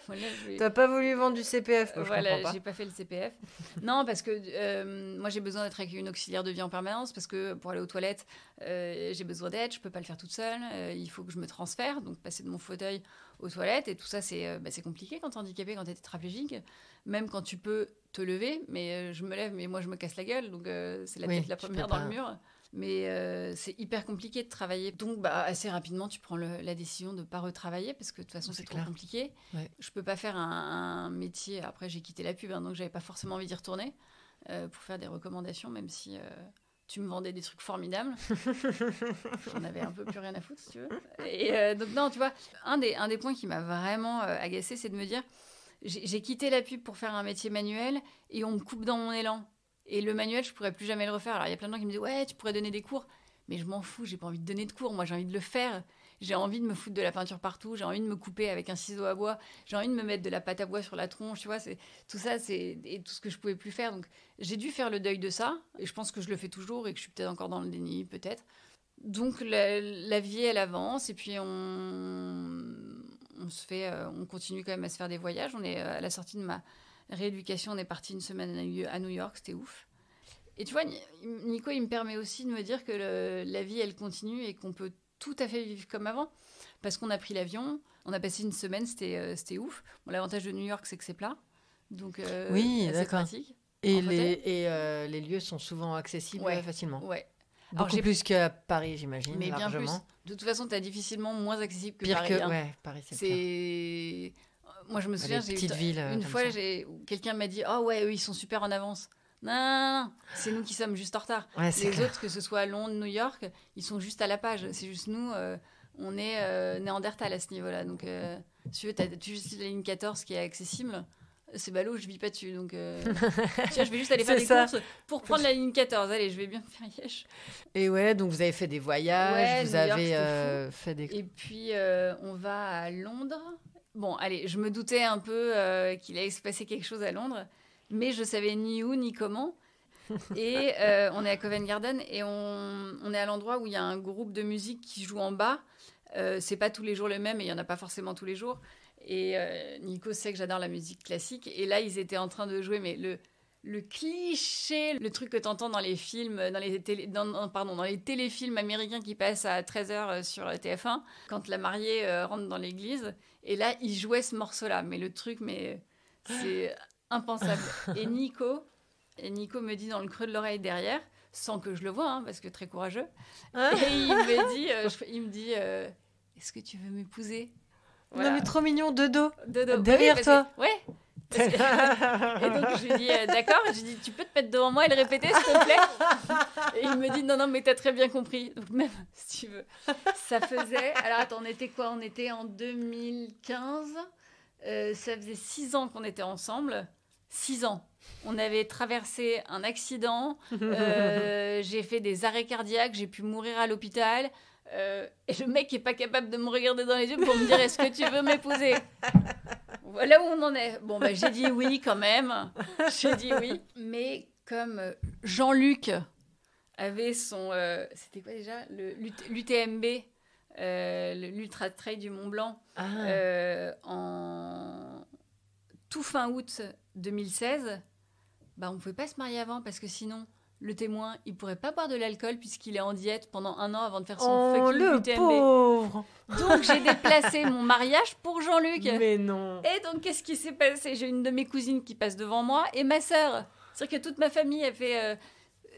Voilà, T'as pas voulu vendre du CPF, je voilà, comprends pas. J'ai pas fait le CPF. Non, parce que moi, j'ai besoin d'être avec une auxiliaire de vie en permanence, parce que pour aller aux toilettes, j'ai besoin d'aide. Je peux pas le faire toute seule. Il faut que je me transfère, donc passer de mon fauteuil aux toilettes. Et tout ça, c'est compliqué quand t'es handicapé, quand t'es tétraplégique. Même quand tu peux te lever, mais je me lève, mais moi, je me casse la gueule. Donc, c'est la tête la première dans le mur. Mais c'est hyper compliqué de travailler. Donc, assez rapidement, tu prends la décision de ne pas retravailler parce que de toute façon, c'est trop compliqué. Ouais. Je ne peux pas faire un métier... Après, j'ai quitté la pub, donc je n'avais pas forcément envie d'y retourner pour faire des recommandations, même si tu me vendais des trucs formidables. J'en avais un peu plus rien à foutre, si tu veux. Et donc, non, tu vois, un des points qui m'a vraiment agacée, c'est de me dire, j'ai quitté la pub pour faire un métier manuel et on me coupe dans mon élan. Et le manuel, je pourrais plus jamais le refaire. Alors, il y a plein de gens qui me disent « Ouais, tu pourrais donner des cours. » Mais je m'en fous, j'ai pas envie de donner de cours, moi j'ai envie de le faire. J'ai envie de me foutre de la peinture partout, j'ai envie de me couper avec un ciseau à bois, j'ai envie de me mettre de la pâte à bois sur la tronche, tu vois, tout ça, c'est et tout ce que je pouvais plus faire. Donc j'ai dû faire le deuil de ça, et je pense que je le fais toujours et que je suis peut-être encore dans le déni, peut-être. Donc la vie, elle avance, et puis on continue quand même à se faire des voyages. On est à la sortie de ma rééducation, on est parti une semaine à New York, c'était ouf. Et tu vois, Nico, il me permet aussi de me dire que la vie, elle continue et qu'on peut tout à fait vivre comme avant. Parce qu'on a pris l'avion, on a passé une semaine, c'était ouf. Bon, l'avantage de New York, c'est que c'est plat. Donc, oui, c'est pratique. Et les lieux sont souvent accessibles facilement. Ouais. Beaucoup plus qu'à Paris, j'imagine, mais largement. Bien plus. De toute façon, tu as difficilement moins accessible que Pire Paris. Paris, c'est pire. Moi, je me souviens, une fois, quelqu'un m'a dit « Oh ouais, eux, ils sont super en avance ». Non, c'est nous qui sommes juste en retard. Ouais, les autres, que ce soit Londres, New York, ils sont juste à la page. C'est juste nous, on est Néandertal à ce niveau-là. Donc, si tu veux, tu juste la ligne 14 qui est accessible. C'est ballot, je vis pas dessus. Donc, tiens, je vais juste aller faire des courses pour prendre la ligne 14. Allez, je vais bien me faire yesh. Et ouais, donc vous avez fait des voyages, vous avez fait des... Et puis, on va à Londres. Bon, allez, je me doutais un peu qu'il allait se passer quelque chose à Londres. Mais je savais ni où ni comment. Et on est à Covent Garden et on est à l'endroit où il y a un groupe de musique qui joue en bas. C'est pas tous les jours le même et il y en a pas forcément tous les jours. Et Nico sait que j'adore la musique classique. Et là, ils étaient en train de jouer, mais le cliché, le truc que t'entends dans les films, dans les téléfilms américains qui passent à 13h sur TF1, quand la mariée rentre dans l'église. Et là, ils jouaient ce morceau-là. Mais le truc, c'est impensable. Et Nico me dit dans le creux de l'oreille derrière, sans que je le vois, parce que très courageux, et il me dit est-ce que tu veux m'épouser? Voilà. Non mais trop mignon, de dos. Derrière toi. Ouais. Et donc je lui dis d'accord, je lui dis tu peux te mettre devant moi et le répéter s'il te plaît. Et il me dit non mais t'as très bien compris. Donc même si tu veux. Ça faisait, alors attends, on était quoi? On était en 2015. Ça faisait 6 ans qu'on était ensemble. 6 ans. On avait traversé un accident. J'ai fait des arrêts cardiaques. J'ai pu mourir à l'hôpital. Et le mec n'est pas capable de me regarder dans les yeux pour me dire est-ce que tu veux m'épouser? Voilà où on en est. Bon, j'ai dit oui quand même. J'ai dit oui. Mais comme Jean-Luc avait son... c'était quoi déjà? L'UTMB, l'Ultra Trail du Mont Blanc, en tout fin août 2016, on ne pouvait pas se marier avant parce que sinon... Le témoin, il pourrait pas boire de l'alcool puisqu'il est en diète pendant 1 an avant de faire son fucking UTMB. Pauvre. Donc j'ai déplacé mon mariage pour Jean-Luc. Mais non. Et donc qu'est-ce qui s'est passé? J'ai une de mes cousines qui passe devant moi et ma sœur. C'est-à-dire que toute ma famille a fait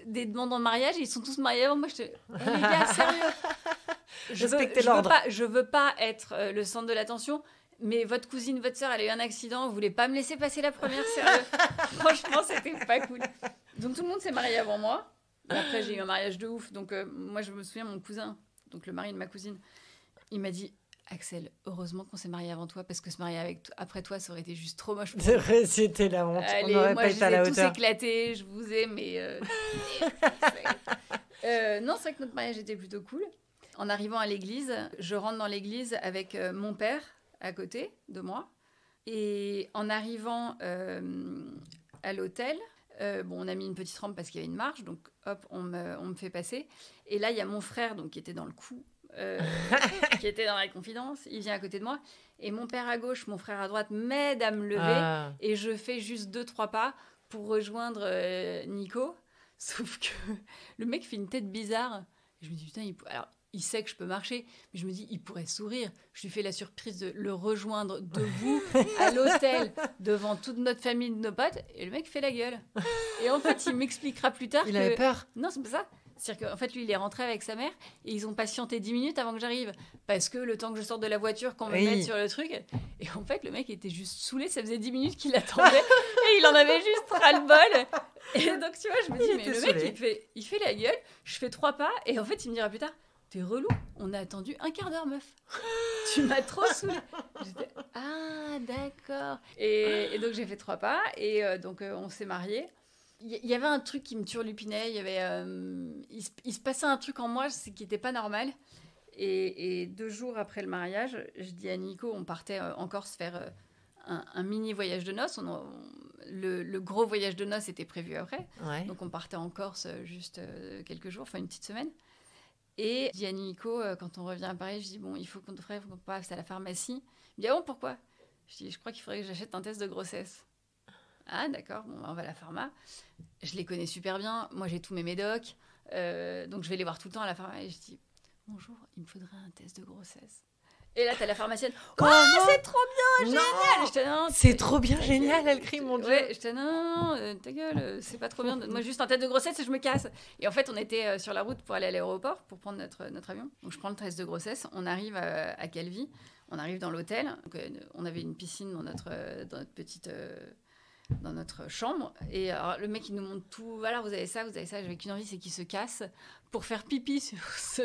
des demandes en mariage. Ils sont tous mariés avant moi. Les gars, sérieux. Je veux pas être le centre de l'attention. Mais votre cousine, votre sœur, elle a eu un accident, vous voulez pas me laisser passer la première, sérieux? Franchement, c'était pas cool. Donc tout le monde s'est marié avant moi. Et après, j'ai eu un mariage de ouf. Donc moi, je me souviens, mon cousin, donc le mari de ma cousine, il m'a dit Axel, heureusement qu'on s'est marié avant toi, parce que se marier après toi, ça aurait été juste trop moche. C'est vrai, c'était la honte. Allez, on n'aurait moi, pas été à la hauteur. Je vous ai tous éclatés, je vous ai, mais... non, c'est vrai que notre mariage était plutôt cool. En arrivant à l'église, je rentre dans l'église avec mon père, à côté de moi. Et en arrivant à l'hôtel, on a mis une petite rampe parce qu'il y avait une marche, donc hop, on me fait passer. Et là, il y a mon frère donc, qui était dans le coup, qui était dans la confidence. Il vient à côté de moi. Et mon père à gauche, mon frère à droite m'aide à me lever. Et je fais juste 2-3 pas pour rejoindre Nico. Sauf que le mec fait une tête bizarre. Et je me dis, putain, alors, il sait que je peux marcher, mais je me dis, il pourrait sourire. Je lui fais la surprise de le rejoindre debout à l'hôtel, devant toute notre famille, de nos potes, et le mec fait la gueule. Et en fait, il m'expliquera plus tard Il avait peur. Non, c'est pas ça. C'est-à-dire qu'en fait, lui, il est rentré avec sa mère, et ils ont patienté 10 minutes avant que j'arrive, parce que le temps que je sorte de la voiture, qu'on me mette sur le truc, et en fait, le mec était juste saoulé, ça faisait 10 minutes qu'il attendait, et il en avait juste ras-le-bol. Et donc, tu vois, je me dis, mais le mec, il fait la gueule, je fais 3 pas, et en fait, il me dira plus tard, t'es relou, on a attendu un quart d'heure, meuf. Tu m'as trop saoulée. J'étais, ah, d'accord. Et donc, j'ai fait 3 pas, et donc, on s'est mariés. Il y avait un truc qui me turlupinait, il il se passait un truc en moi qui n'était pas normal. Et 2 jours après le mariage, je dis à Nico, on partait en Corse faire un mini voyage de noces. Le gros voyage de noces était prévu après. Ouais. Donc on partait en Corse juste quelques jours, enfin une petite semaine. Et je dis à Nico, quand on revient à Paris, je dis bon, il faut qu'on passe à la pharmacie. Il me dit ah bon, pourquoi? Je dis je crois qu'il faudrait que j'achète un test de grossesse. Ah d'accord, bon, on va à la pharma. Je les connais super bien. Moi j'ai tous mes médocs, donc je vais les voir tout le temps à la pharma. Et je dis bonjour, il me faudrait un test de grossesse. Et là, t'as la pharmacienne. Oh, c'est trop bien, génial! C'est trop bien, génial, elle crie, mon Dieu. Ouais, j'étais non, ta gueule, c'est pas trop bien. Moi, juste un test de grossesse et je me casse. Et en fait, on était sur la route pour aller à l'aéroport, pour prendre notre avion. Donc, je prends le test de grossesse. On arrive à Calvi. On arrive dans l'hôtel. Donc, on avait une piscine dans notre petite... dans notre chambre. Et alors, le mec, il nous montre tout. Voilà, vous avez ça. J'avais qu'une envie, c'est qu'il se casse pour faire pipi sur ce...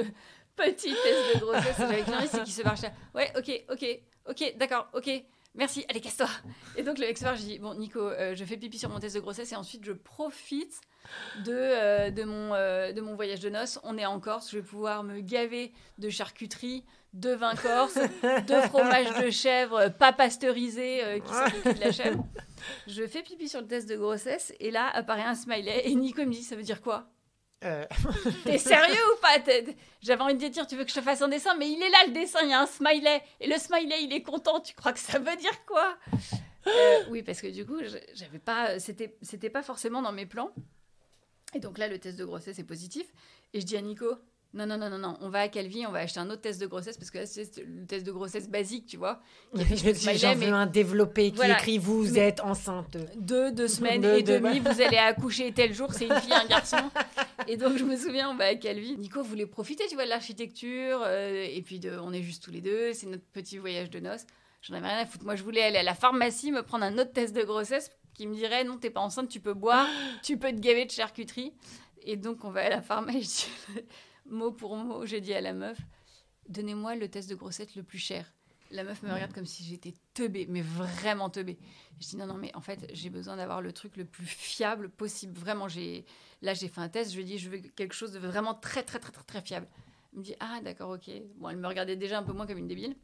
petit test de grossesse, j'avais qu'une envie, c'est qu'il se marche là. Ouais, ok, d'accord, ok, merci, allez, casse-toi. Et donc, le mec se marche, je dis, bon, Nico, je fais pipi sur mon test de grossesse et ensuite, je profite de mon voyage de noces. On est en Corse, je vais pouvoir me gaver de charcuterie, de vin corse, de fromage de chèvre pas pasteurisé qui sort du cul de la chèvre. Je fais pipi sur le test de grossesse et là, apparaît un smiley et Nico me dit, ça veut dire quoi? T'es sérieux ou pas? J'avais envie de te dire, tu veux que je te fasse un dessin, mais il est là le dessin, il y a un smiley. Et le smiley, il est content. Tu crois que ça veut dire quoi? Oui, parce que du coup, j'avais pas, c'était pas forcément dans mes plans. Et donc là, le test de grossesse est positif. Et je dis à Nico, non, on va à Calvi, on va acheter un autre test de grossesse, parce que là, c'est le test de grossesse basique, tu vois. J'en veux un développé qui écrit, vous êtes enceinte. 2 semaines et demie, vous allez accoucher tel jour, c'est une fille, un garçon. Et donc, je me souviens, on va à Calvi. Nico voulait profiter, tu vois, de l'architecture. Et puis, on est juste tous les deux. C'est notre petit voyage de noces. J'en avais rien à foutre. Moi, je voulais aller à la pharmacie, me prendre un autre test de grossesse qui me dirait, non, t'es pas enceinte, tu peux boire, tu peux te gaver de charcuterie. Et donc, on va à la pharmacie. Mot pour mot, j'ai dit à la meuf, donnez-moi le test de grossesse le plus cher. La meuf me regarde comme si j'étais teubée, mais vraiment teubée. Je dis non, mais en fait, j'ai besoin d'avoir le truc le plus fiable possible. Vraiment, là, j'ai fait un test, je lui ai dit, je veux quelque chose de vraiment très, très, très, très, très fiable. Elle me dit, ah, d'accord, ok. Bon, elle me regardait déjà un peu moins comme une débile.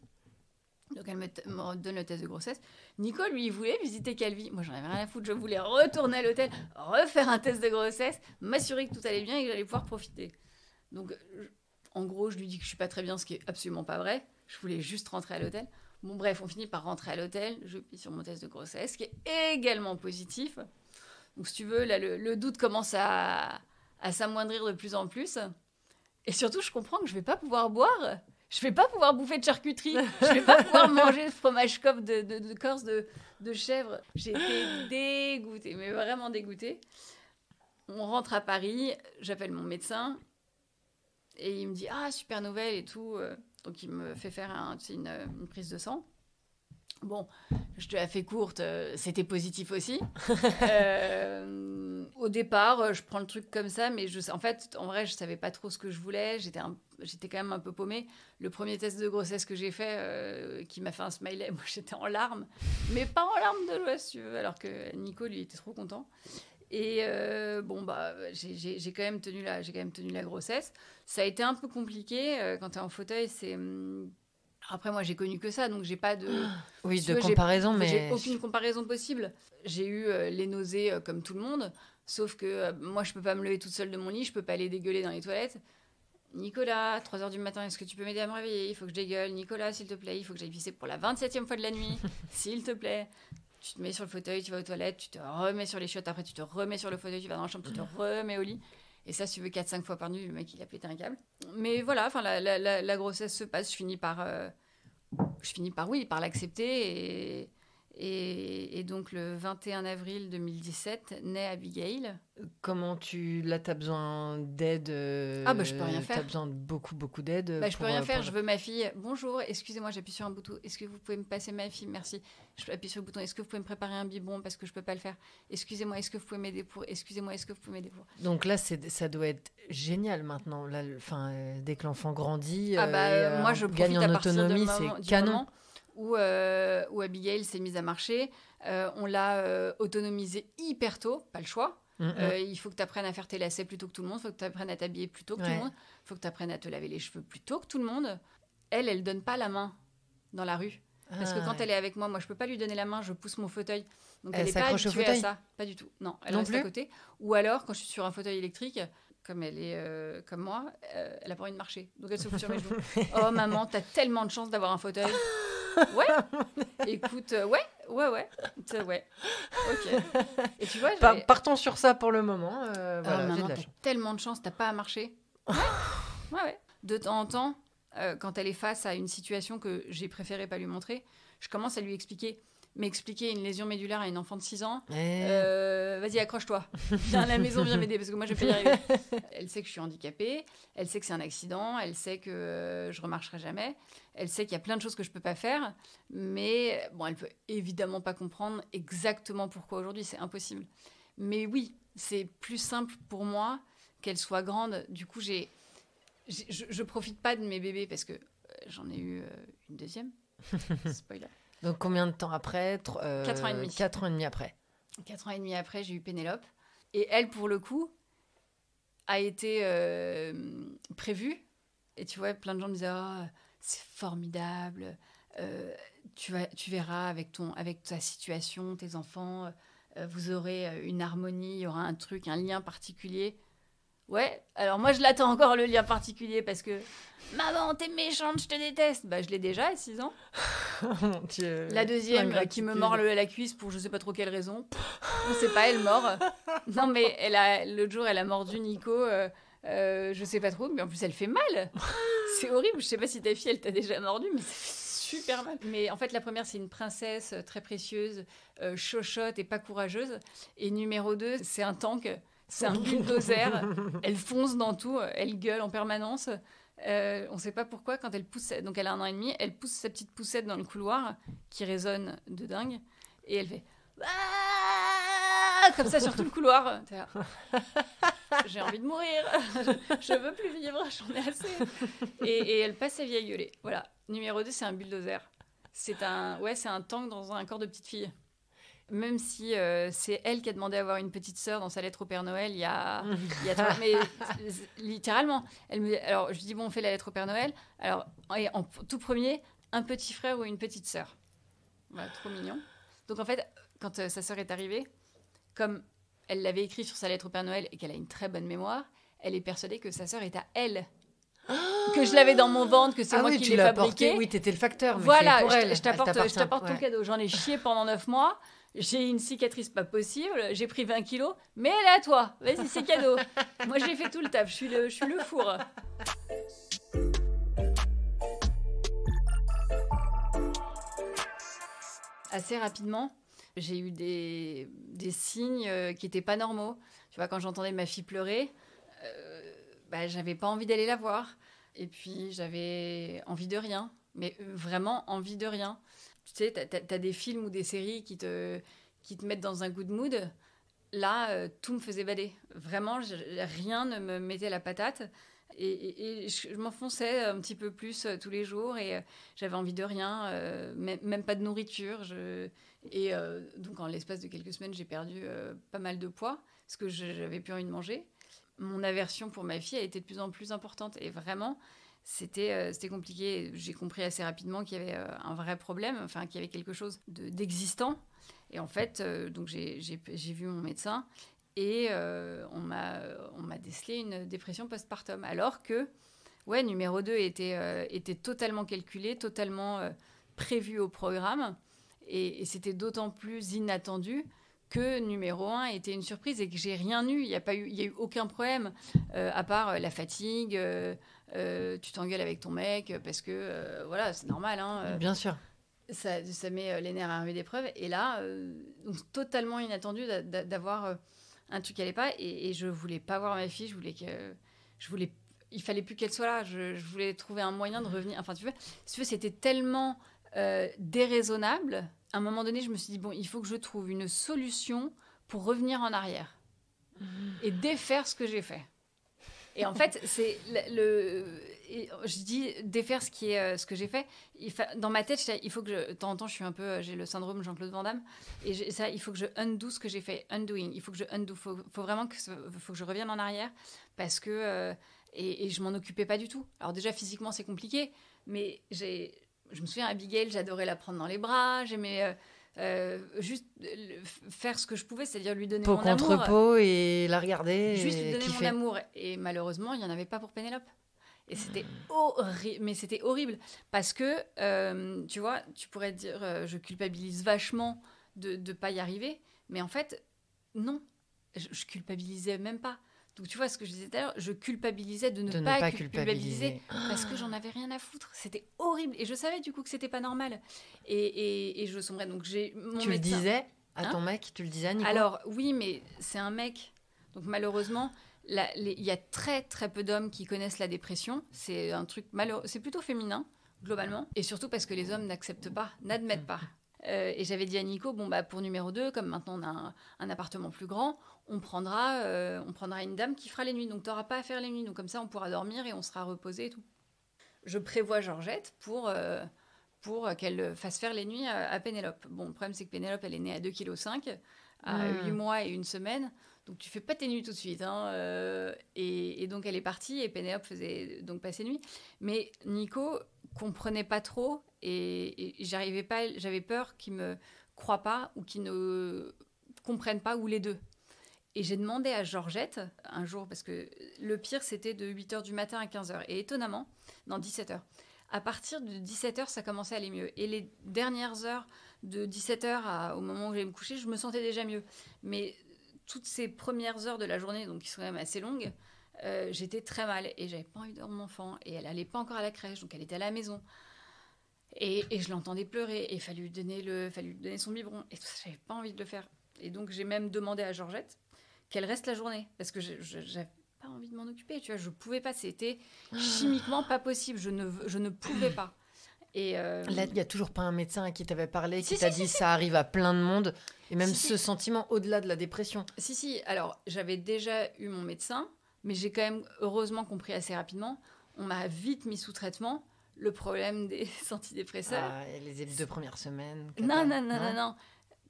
Donc, elle me donne le test de grossesse. Nico, lui, il voulait visiter Calvi. Moi, j'en avais rien à foutre. Je voulais retourner à l'hôtel, refaire un test de grossesse, m'assurer que tout allait bien et que j'allais pouvoir profiter. Donc, en gros, je lui dis que je suis pas très bien, ce qui est absolument pas vrai. Je voulais juste rentrer à l'hôtel. Bon, bref, on finit par rentrer à l'hôtel. Je plie sur mon test de grossesse, qui est également positif. Donc, si tu veux, là, le doute commence à s'amoindrir de plus en plus. Et surtout, je comprends que je vais pas pouvoir boire. Je vais pas pouvoir bouffer de charcuterie. Je vais pas pouvoir manger de fromage coff de Corse, de chèvre. J'ai été dégoûtée, mais vraiment dégoûtée. On rentre à Paris. J'appelle mon médecin. Et il me dit, ah, super nouvelle et tout. Donc, il me fait faire une prise de sang. Bon, je te la fais courte, c'était positif aussi. Au départ, je prends le truc comme ça, mais en fait, en vrai, je savais pas trop ce que je voulais. J'étais quand même un peu paumée. Le premier test de grossesse que j'ai fait, qui m'a fait un smiley, moi, j'étais en larmes. Mais pas en larmes de joie, si tu veux, alors que Nico, lui, était trop content. Et bon, bah, j'ai quand même tenu la grossesse. Ça a été un peu compliqué quand t'es en fauteuil. Après, moi, j'ai connu que ça, donc j'ai pas de... Oui, de comparaison, mais... J'ai aucune comparaison possible. J'ai eu les nausées comme tout le monde, sauf que moi, je peux pas me lever toute seule de mon lit, je peux pas aller dégueuler dans les toilettes. Nicolas, 3h du matin, est-ce que tu peux m'aider à me réveiller? Il faut que je dégueule. Nicolas, s'il te plaît, il faut que j'aille pisser pour la 27e fois de la nuit. S'il te plaît. Tu te mets sur le fauteuil, tu vas aux toilettes, tu te remets sur les chiottes, après tu te remets sur le fauteuil, tu vas dans la chambre, tu te remets au lit. Et ça, si tu veux 4-5 fois par nuit, le mec, il a pété un câble. Mais voilà, la grossesse se passe, je finis par l'accepter. Et donc, le 21 avril 2017, naît Abigail. Comment là, t'as besoin d'aide Ah, bah, je peux rien faire. T'as besoin de beaucoup d'aide. Bah, je peux rien faire. Je veux ma fille. Bonjour, excusez-moi, j'appuie sur un bouton. Est-ce que vous pouvez me passer ma fille? Merci. Je appuie sur le bouton. Est-ce que vous pouvez me préparer un biberon parce que je peux pas le faire? Excusez-moi, est-ce que vous pouvez m'aider pour? Excusez-moi, est-ce que vous pouvez m'aider pour? Donc là, ça doit être génial maintenant. Là, dès que l'enfant grandit, moi, je gagne en autonomie, c'est canon. Où Abigail s'est mise à marcher. On l'a autonomisée hyper tôt, pas le choix. Il faut que tu apprennes à faire tes lacets plus tôt que tout le monde. Il faut que tu apprennes à t'habiller plus tôt que tout le monde. Il faut que tu apprennes à te laver les cheveux plus tôt que tout le monde. Elle donne pas la main dans la rue. Parce que quand elle est avec moi, je peux pas lui donner la main, je pousse mon fauteuil. Donc elle est pas habituée à ça. Pas du tout. Non, elle reste à côté. Ou alors, quand je suis sur un fauteuil électrique, comme elle est comme moi, elle a pas envie de marcher. Donc elle se fout sur mes genoux. Oh maman, t'as tellement de chance d'avoir un fauteuil. Ouais. Écoute, ouais. Ok. Et tu vois, partons sur ça pour le moment. Voilà, maman, t'as tellement de chance, t'as pas à marcher. Ouais. De temps en temps, quand elle est face à une situation que j'ai préféré pas lui montrer, je commence à lui expliquer. M'expliquer une lésion médulaire à une enfant de 6 ans. Vas-y, accroche-toi. Viens à la maison, viens m'aider parce que moi, je vais pas y arriver. Elle sait que je suis handicapée. Elle sait que c'est un accident. Elle sait que je remarcherai jamais. Elle sait qu'il y a plein de choses que je peux pas faire. Mais bon, elle peut évidemment pas comprendre exactement pourquoi aujourd'hui. C'est impossible. Mais oui, c'est plus simple pour moi qu'elle soit grande. Du coup, je profite pas de mes bébés parce que j'en ai eu une deuxième. Spoiler. Donc, combien de temps après 4 ans et demi. 4 ans et demi après. 4 ans et demi après, j'ai eu Pénélope. Et elle, pour le coup, a été prévue. Et tu vois, plein de gens me disaient « Oh, c'est formidable. Tu verras avec ta situation, tes enfants, vous aurez une harmonie, il y aura un truc, un lien particulier. » Ouais, alors moi, je l'attends encore, le lien particulier, parce que « Maman, t'es méchante, je te déteste !» Bah, je l'ai déjà à 6 ans. Mon Dieu. La deuxième qui me mord la cuisse pour je sais pas trop quelle raison. On sait pas, elle mord. Non, mais l'autre jour, elle a mordu Nico, je sais pas trop, mais en plus, elle fait mal. C'est horrible, je sais pas si ta fille, elle t'a déjà mordu, mais ça fait super mal. Mais en fait, la première, c'est une princesse très précieuse, chochotte et pas courageuse. Et numéro 2, c'est un tank. C'est un bulldozer, elle fonce dans tout, elle gueule en permanence. On ne sait pas pourquoi, quand elle pousse, donc elle a 1 an et demi, elle pousse sa petite poussette dans le couloir qui résonne de dingue et elle fait comme ça sur tout le couloir. J'ai envie de mourir, je veux plus vivre, j'en ai assez. Et elle passe sa vie à gueuler. Voilà. Numéro 2, c'est un bulldozer. C'est un tank dans un corps de petite fille. Même si c'est elle qui a demandé à avoir une petite sœur dans sa lettre au Père Noël il y a 3 mais littéralement. Alors, je lui dis, bon, on fait la lettre au Père Noël. Alors, en tout premier, un petit frère ou une petite sœur. Voilà, trop mignon. Donc, en fait, quand sa sœur est arrivée, comme elle l'avait écrit sur sa lettre au Père Noël et qu'elle a une très bonne mémoire, elle est persuadée que sa sœur est à elle. Que je l'avais dans mon ventre, que c'est moi qui l'ai fabriqué. Oui, t'étais le facteur. Mais voilà, pour elle. Je t'apporte ton cadeau. J'en ai chié pendant 9 mois. J'ai une cicatrice pas possible, j'ai pris 20 kilos, mais elle est à toi. Vas-y, c'est cadeau. Moi, j'ai fait tout le taf, je suis le four. Assez rapidement, j'ai eu des signes qui n'étaient pas normaux. Tu vois, quand j'entendais ma fille pleurer, j'avais pas envie d'aller la voir. Et puis, j'avais envie de rien, mais vraiment envie de rien. Tu sais, t'as des films ou des séries qui te mettent dans un good mood. Là, tout me faisait bader. Vraiment, rien ne me mettait la patate. Et je m'enfonçais un petit peu plus tous les jours. Et j'avais envie de rien, même pas de nourriture. Donc, en l'espace de quelques semaines, j'ai perdu pas mal de poids parce que j'avais plus envie de manger. Mon aversion pour ma fille a été de plus en plus importante. Et vraiment... C'était compliqué. J'ai compris assez rapidement qu'il y avait un vrai problème, enfin qu'il y avait quelque chose d'existant. Et en fait, donc j'ai vu mon médecin et on m'a décelé une dépression postpartum. Alors que, numéro 2 était totalement calculé, totalement prévu au programme. Et c'était d'autant plus inattendu que numéro 1 était une surprise et que j'ai rien eu. Il y a eu aucun problème, à part la fatigue. Tu t'engueules avec ton mec parce que voilà, c'est normal, hein, bien sûr, ça met les nerfs à rude épreuve. Et là, donc, totalement inattendu d'avoir un truc qui allait pas, et je voulais pas voir ma fille. Il fallait plus qu'elle soit là. Je voulais trouver un moyen de revenir. Enfin, tu vois, c'était tellement déraisonnable. À un moment donné, je me suis dit, bon, il faut que je trouve une solution pour revenir en arrière et défaire ce que j'ai fait. Et en fait, je dis défaire ce que j'ai fait. Dans ma tête, il faut que de temps en temps, j'ai le syndrome Jean-Claude Van Damme. Et il faut que je undo ce que j'ai fait. Undoing. Il faut que je undo. Faut vraiment faut que je revienne en arrière parce que et je m'en occupais pas du tout. Alors déjà physiquement c'est compliqué, mais je me souviens Abigail, j'adorais la prendre dans les bras, j'aimais juste faire ce que je pouvais, c'est-à-dire lui donner peau mon contre amour. peau et la regarder. Juste lui donner kiffer. mon amour. Et malheureusement, il n'y en avait pas pour Pénélope. Et c'était horrible. Mais c'était horrible. Parce que, tu vois, tu pourrais te dire, je culpabilise vachement de ne pas y arriver. Mais en fait, non. Je culpabilisais même pas. Donc tu vois ce que je disais tout à l'heure, je culpabilisais de ne pas culpabiliser parce que j'en avais rien à foutre. C'était horrible. Et je savais du coup que c'était pas normal. Et je sombrais. Donc j'ai mon Tu médecin... le disais à ton mec, tu le disais à Nico? Alors oui, mais c'est un mec. Donc malheureusement, il y a très très peu d'hommes qui connaissent la dépression. C'est un truc c'est plutôt féminin globalement. Et surtout parce que les hommes n'admettent pas. Et j'avais dit à Nico, pour numéro 2, comme maintenant on a un appartement plus grand, on prendra une dame qui fera les nuits. Donc tu n'auras pas à faire les nuits. Donc comme ça, on pourra dormir et on sera reposé et tout. Je prévois Georgette pour qu'elle fasse faire les nuits à Pénélope. Bon, le problème, c'est que Pénélope, elle est née à 2,5 kg, à 8 mois et 1 semaine. Donc tu fais pas tes nuits tout de suite. Et donc elle est partie et Pénélope faisait donc pas ses nuits. Mais Nico comprenait pas trop et j'avais peur qu'il me croie pas ou qu'il ne comprenne pas, ou les deux. Et j'ai demandé à Georgette un jour, parce que le pire c'était de 8h du matin à 15h. Et étonnamment, 17h. À partir de 17h, ça commençait à aller mieux. Et les dernières heures de 17h au moment où j'allais me coucher, je me sentais déjà mieux. Mais toutes ces premières heures de la journée, donc qui sont quand même assez longues, j'étais très mal et j'avais pas envie de voir mon enfant. Et elle allait pas encore à la crèche, donc elle était à la maison. Et je l'entendais pleurer et il fallait lui donner son biberon. Et tout ça, j'avais pas envie de le faire. Et donc j'ai même demandé à Georgette qu'elle reste la journée parce que j'avais pas envie de m'en occuper. Tu vois, je pouvais pas. C'était chimiquement pas possible. Je ne pouvais pas. Et là, il n'y a toujours pas un médecin à qui t'avais parlé, qui t'a dit ça arrive à plein de monde, et même sentiment au-delà de la dépression. Si. Alors, j'avais déjà eu mon médecin, mais j'ai quand même heureusement compris assez rapidement. On m'a vite mis sous traitement le problème des antidépresseurs. Et les 2 premières semaines. Non.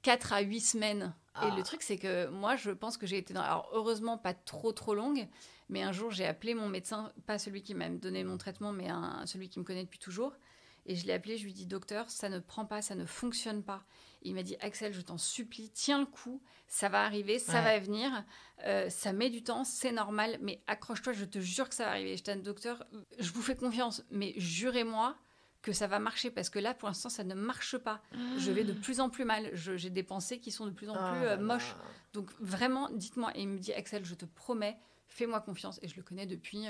4 à 8 semaines. Et le truc, c'est que moi, je pense que j'ai été dans... Alors, heureusement, pas trop longue, mais un jour, j'ai appelé mon médecin, pas celui qui m'a donné mon traitement, mais celui qui me connaît depuis toujours. Et je l'ai appelé, je lui ai dit, docteur, ça ne prend pas, ça ne fonctionne pas. Et il m'a dit, Axel, je t'en supplie, tiens le coup, ça va arriver, ça va venir, ça met du temps, c'est normal, mais accroche-toi, je te jure que ça va arriver. J'étais un docteur, je vous fais confiance, mais jurez-moi que ça va marcher, parce que là, pour l'instant, ça ne marche pas. Je vais de plus en plus mal, j'ai des pensées qui sont de plus en plus moches. Donc vraiment, dites-moi. Et il me dit, Axel, je te promets, fais-moi confiance. Et je le connais depuis...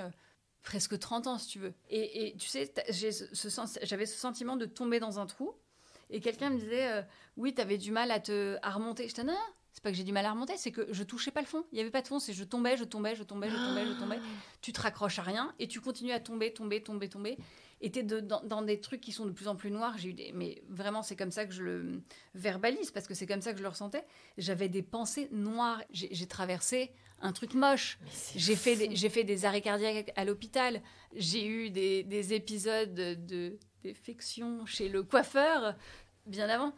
presque 30 ans, si tu veux. Et tu sais, j'avais ce sentiment de tomber dans un trou. Et quelqu'un me disait, oui, t'avais du mal à remonter. Je disais, non, c'est pas que j'ai du mal à remonter, c'est que je touchais pas le fond. Il y avait pas de fond, c'est je tombais. Tu te raccroches à rien et tu continues à tomber. Et t'es dans des trucs qui sont de plus en plus noirs. Mais vraiment, c'est comme ça que je le verbalise, parce que c'est comme ça que je le ressentais. J'avais des pensées noires. J'ai traversé un truc moche. J'ai fait des arrêts cardiaques à l'hôpital. J'ai eu des épisodes de défection chez le coiffeur, bien avant.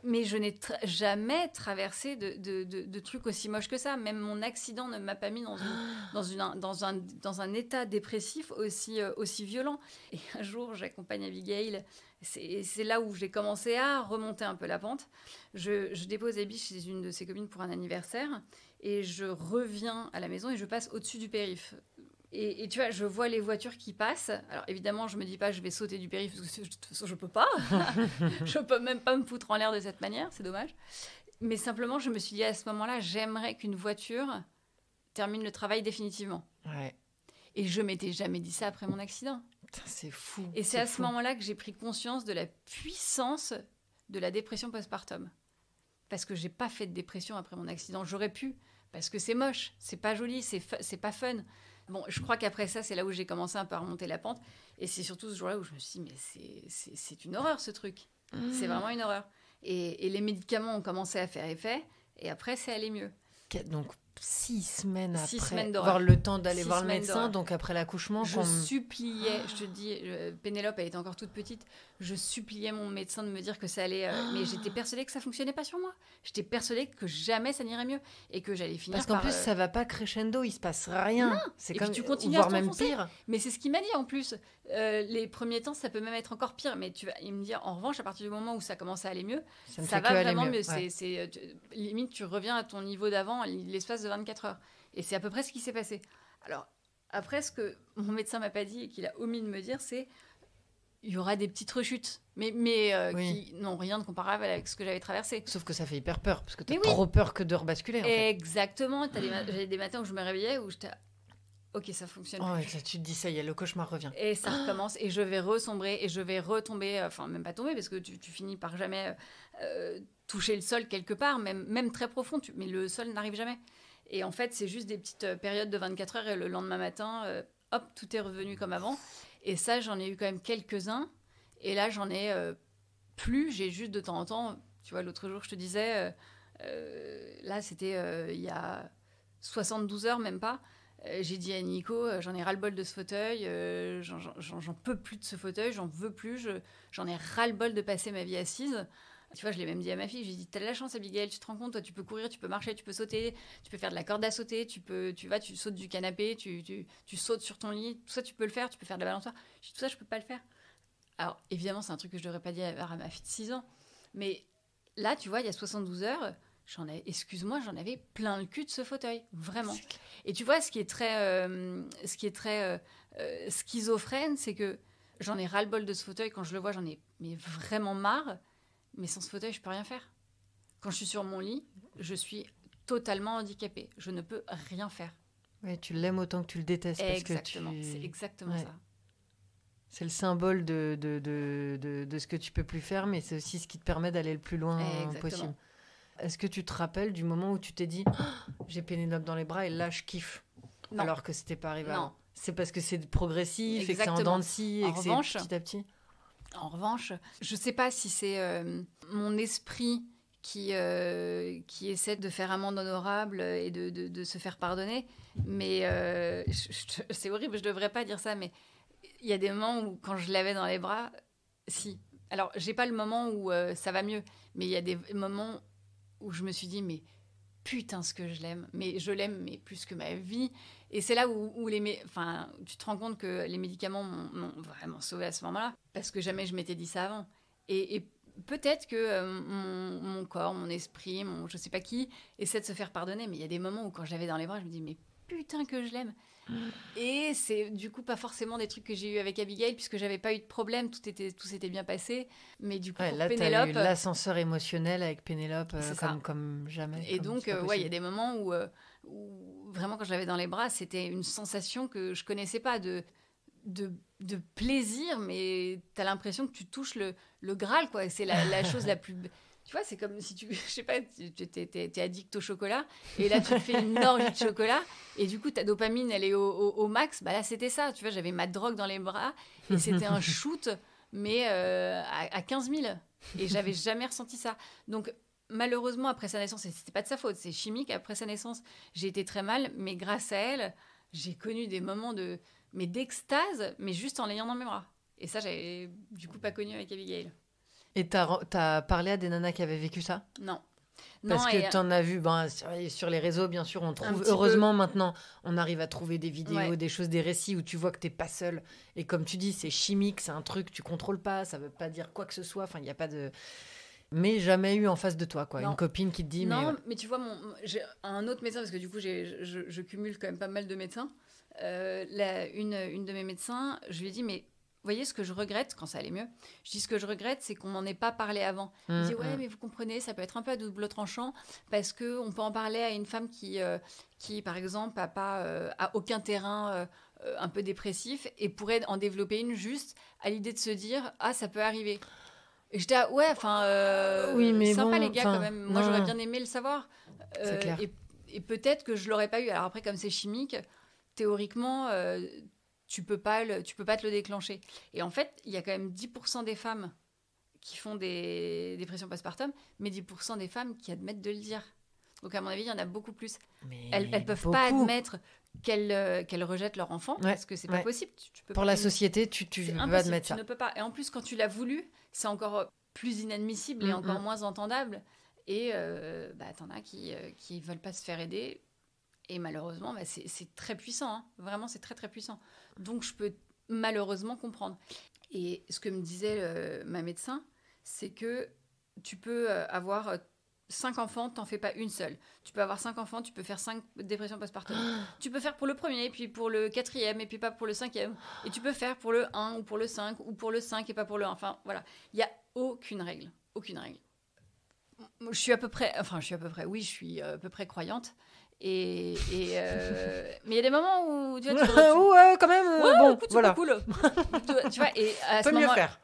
Mais je n'ai jamais traversé de trucs aussi moches que ça. Même mon accident ne m'a pas mis dans un état dépressif aussi violent. Et un jour, j'accompagne Abigail. C'est là où j'ai commencé à remonter un peu la pente. Je dépose Abby chez une de ses copines pour un anniversaire. Et je reviens à la maison et je passe au-dessus du périph'. Et tu vois, je vois les voitures qui passent. Alors évidemment, je me dis pas, je vais sauter du périph', parce que de toute façon, je peux pas. Je peux même pas me foutre en l'air de cette manière, c'est dommage. Mais simplement, je me suis dit à ce moment-là, j'aimerais qu'une voiture termine le travail définitivement. Ouais. Et je m'étais jamais dit ça après mon accident. Putain, c'est fou. Et c'est à ce moment-là que j'ai pris conscience de la puissance de la dépression postpartum. Parce que j'ai pas fait de dépression après mon accident. J'aurais pu, parce que c'est moche, c'est pas joli, c'est pas fun. Bon, je crois qu'après ça, c'est là où j'ai commencé un peu à remonter la pente. Et c'est surtout ce jour-là où je me suis dit, mais c'est une horreur, ce truc. C'est vraiment une horreur. Et les médicaments ont commencé à faire effet. Et après, c'est allé mieux. Donc, 6 semaines après 6 semaines d'horreur. avoir le temps d'aller 6 voir le semaines médecin, d'horreur. donc après l'accouchement, Je suppliais, je te dis, Pénélope, elle était encore toute petite, je suppliais mon médecin de me dire que ça allait... mais j'étais persuadée que ça fonctionnait pas sur moi. J'étais persuadée que jamais ça n'irait mieux et que j'allais finir parce qu'en par... plus, ça va pas crescendo, il se passe rien. Non. C'est Et comme, puis tu continues voire à même t'enfoncer. pire. Mais c'est ce qu'il m'a dit en plus. Les premiers temps, ça peut même être encore pire. Mais il me dit, en revanche, à partir du moment où ça commence à aller mieux, Ça ne ça fait va que aller vraiment mieux. mieux. Ouais. Limite, tu reviens à ton niveau d'avant l'espace de 24 heures. Et c'est à peu près ce qui s'est passé. Alors, après, ce que mon médecin m'a pas dit et qu'il a omis de me dire, c'est il y aura des petites rechutes, mais Oui. qui n'ont rien de comparable avec ce que j'avais traversé. Sauf que ça fait hyper peur, parce que t'as Mais oui. trop peur que de rebasculer. En fait. Exactement. J'avais des matins où je me réveillais où j'étais... Ok, ça fonctionne. Oh, plus. et là, tu te dis, ça y est, le cauchemar revient. Et ça recommence, et je vais ressombrer, et je vais retomber, enfin même pas tomber, parce que tu finis par jamais toucher le sol quelque part, même très profond, mais le sol n'arrive jamais. Et en fait, c'est juste des petites périodes de 24 heures, et le lendemain matin, hop, tout est revenu comme avant. Et ça, j'en ai eu quand même quelques-uns, et là, j'en ai plus, j'ai juste de temps en temps, tu vois, l'autre jour, je te disais, là, c'était il y a 72 heures, même pas. J'ai dit à Nico, j'en ai ras-le-bol de ce fauteuil, j'en peux plus de ce fauteuil, j'en veux plus, j'en ai ras-le-bol de passer ma vie assise. Tu vois, je l'ai même dit à ma fille, j'ai dit, t'as de la chance Abigail, tu te rends compte, toi tu peux courir, tu peux marcher, tu peux sauter, tu peux faire de la corde à sauter, tu sautes du canapé, tu sautes sur ton lit, tout ça tu peux le faire, tu peux faire de la balançoire. J'ai dit, tout ça je peux pas le faire. Alors évidemment c'est un truc que je devrais pas dire à ma fille de 6 ans, mais là tu vois, il y a 72 heures, excuse-moi, j'en avais plein le cul de ce fauteuil, vraiment. Et tu vois, ce qui est très schizophrène, c'est que j'en ai ras-le-bol de ce fauteuil. Quand je le vois, j'en ai mais vraiment marre. Mais sans ce fauteuil, je peux rien faire. Quand je suis sur mon lit, je suis totalement handicapée. Je ne peux rien faire. Ouais, tu l'aimes autant que tu le détestes. Exactement, parce que c'est exactement ça. C'est le symbole de ce que tu peux plus faire, mais c'est aussi ce qui te permet d'aller le plus loin possible. Est-ce que tu te rappelles du moment où tu t'es dit j'ai Pénélope dans les bras et là je kiffe, non. Alors que c'était pas arrivé non. avant. C'est parce que c'est progressif. Exactement. Et que c'est en dents de scie et que c'est petit à petit. En revanche, je sais pas si c'est mon esprit qui essaie de faire amende honorable et de se faire pardonner, mais c'est horrible, je devrais pas dire ça, mais il y a des moments où quand je l'avais dans les bras, si. Alors j'ai pas le moment où ça va mieux, mais il y a des moments où je me suis dit mais putain ce que je l'aime, mais je l'aime mais plus que ma vie. Et c'est là où tu te rends compte que les médicaments m'ont vraiment sauvé à ce moment-là, parce que jamais je m'étais dit ça avant. Et peut-être que mon corps, mon esprit, je sais pas qui, essaie de se faire pardonner, mais il y a des moments où quand je l'avais dans les bras, je me dis mais putain que je l'aime. Et c'est du coup pas forcément des trucs que j'ai eu avec Abigail, puisque j'avais pas eu de problème, tout s'était bien passé. Mais du coup, pour là, Pénélope, t'as eu l'ascenseur émodionnel avec Pénélope comme jamais. Et donc, il y a des moments où vraiment, quand je l'avais dans les bras, c'était une sensation que je connaissais pas de plaisir, mais t'as l'impression que tu touches le Graal, quoi. C'est la chose la plus... Tu vois, c'est comme si je sais pas, t'es addict au chocolat, et là, tu te fais une orgie de chocolat, et du coup, ta dopamine, elle est au max. Bah là, c'était ça. Tu vois, j'avais ma drogue dans les bras, et c'était un shoot, mais à 15 000. Et j'avais jamais ressenti ça. Donc, malheureusement, après sa naissance, et c'était pas de sa faute, c'est chimique, après sa naissance, j'ai été très mal, mais grâce à elle, j'ai connu des moments d'extase, mais juste en l'ayant dans mes bras. Et ça, j'avais du coup pas connu avec Abigail. Et t'as parlé à des nanas qui avaient vécu ça ? Non. Parce que t'en as vu, sur les réseaux, bien sûr, on trouve. Heureusement, maintenant, on arrive à trouver des vidéos, des choses, des récits où tu vois que t'es pas seule. Et comme tu dis, c'est chimique, c'est un truc, tu contrôles pas, ça veut pas dire quoi que ce soit. Enfin, il y a pas de. Mais jamais eu en face de toi, quoi. Non. Une copine qui te dit. Non, mais tu vois, j'ai un autre médecin, parce que du coup, je cumule quand même pas mal de médecins. Une de mes médecins, je lui ai dit, mais. Vous voyez, ce que je regrette, quand ça allait mieux, je dis ce que je regrette, c'est qu'on n'en ait pas parlé avant. Il dit, ouais, mais vous comprenez, ça peut être un peu à double tranchant, parce qu'on peut en parler à une femme qui par exemple, a aucun terrain un peu dépressif, et pourrait en développer une juste à l'idée de se dire, ah, ça peut arriver. Et j'étais, ouais, oui, mais sympa bon, les gars, quand même. Moi, j'aurais bien aimé le savoir. C'est clair. Et peut-être que je l'aurais pas eu. Alors après, comme c'est chimique, théoriquement... tu peux pas te le déclencher. Et en fait, il y a quand même 10% des femmes qui font des dépressions postpartum, mais 10% des femmes qui admettent de le dire. Donc à mon avis, il y en a beaucoup plus. Mais Elles peuvent beaucoup. pas admettre qu'elles rejettent leur enfant parce que c'est pas possible. Tu peux Pour pas- la société, tu c'est veux impossible, admettre tu ça. ne peux pas. Et en plus, quand tu l'as voulu, c'est encore plus inadmissible et encore moins entendable. Et t'en as qui veulent pas se faire aider. Et malheureusement, c'est très puissant. Hein. Vraiment, c'est très, très puissant. Donc, je peux malheureusement comprendre. Et ce que me disait ma médecin, c'est que tu peux avoir 5 enfants, t'en fais pas une seule. Tu peux avoir 5 enfants, tu peux faire 5 dépressions postpartum. Tu peux faire pour le premier, puis pour le 4e, et puis pas pour le 5e. Et tu peux faire pour le 1, ou pour le 5, ou pour le 5, et pas pour le 1. Enfin, voilà. Il n'y a aucune règle. Aucune règle. Je suis à peu près, oui, je suis à peu près croyante. Mais il y a des moments où tu vois, ouais, quand même. Bon, écoute, c'est voilà. pas cool. Tu vois, et à ce Peut mieux moment, faire.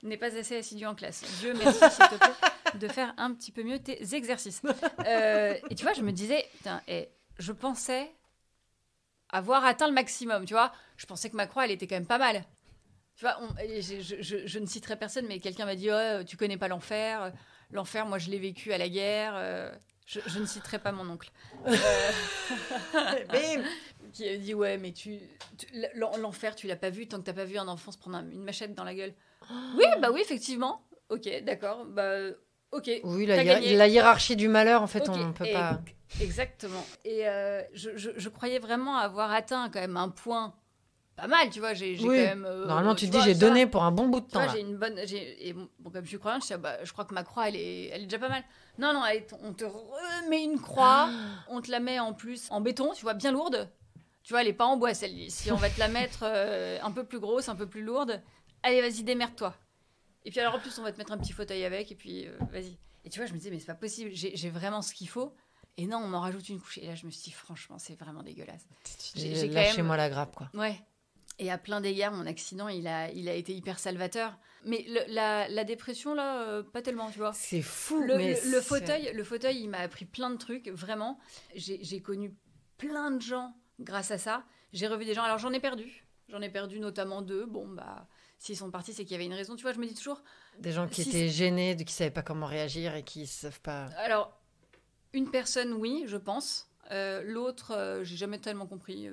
n'est pas assez assidu en classe. Dieu merci, s'il te plaît, de faire un petit peu mieux tes exercices. Et tu vois, je me disais, putain, je pensais avoir atteint le maximum, tu vois. Je pensais que ma croix, elle était quand même pas mal. Tu vois, je ne citerai personne, mais quelqu'un m'a dit, tu connais pas l'enfer. L'enfer, moi, je l'ai vécu à la guerre. Je ne citerai pas mon oncle. Qui a dit, ouais, mais l'enfer, tu l'as pas vu tant que t'as pas vu un enfant se prendre une machette dans la gueule. Oui, effectivement. Ok, d'accord. Ok. Oui, t'as gagné. la hiérarchie du malheur, en fait, Ok, on peut pas. Exactement. Et je croyais vraiment avoir atteint quand même un point pas mal, tu vois. J'ai quand même. Normalement, tu te dis, vois, j'ai ça, donné pour un bon bout de tu temps. vois, Là. j'ai une bonne. Et bon, comme je suis croyante, je crois que ma croix, elle est déjà pas mal. Non, allez, on te remet une croix, on te la met en plus en béton, tu vois, bien lourde. Tu vois, elle est pas en bois, celle-ci. Si on va te la mettre un peu plus grosse, un peu plus lourde, allez, vas-y, démerde-toi. Et puis alors, en plus, on va te mettre un petit fauteuil avec, et puis vas-y. Et tu vois, je me disais, mais c'est pas possible, j'ai vraiment ce qu'il faut. Et non, on m'en rajoute une couche. Et là, je me suis dit, franchement, c'est vraiment dégueulasse. J'ai lâchez-moi la grappe, quoi. Ouais. Et à plein d'égards, mon accident, il a été hyper salvateur. Mais la dépression, là, pas tellement, tu vois. C'est fou, le fauteuil, il m'a appris plein de trucs, vraiment. J'ai connu plein de gens grâce à ça. J'ai revu des gens. Alors, j'en ai perdu notamment 2. Bon, s'ils sont partis, c'est qu'il y avait une raison. Tu vois, je me dis toujours... Des gens qui étaient gênés, qui ne savaient pas comment réagir et qui ne savent pas... Alors, une personne, oui, je pense. L'autre, j'ai jamais tellement compris.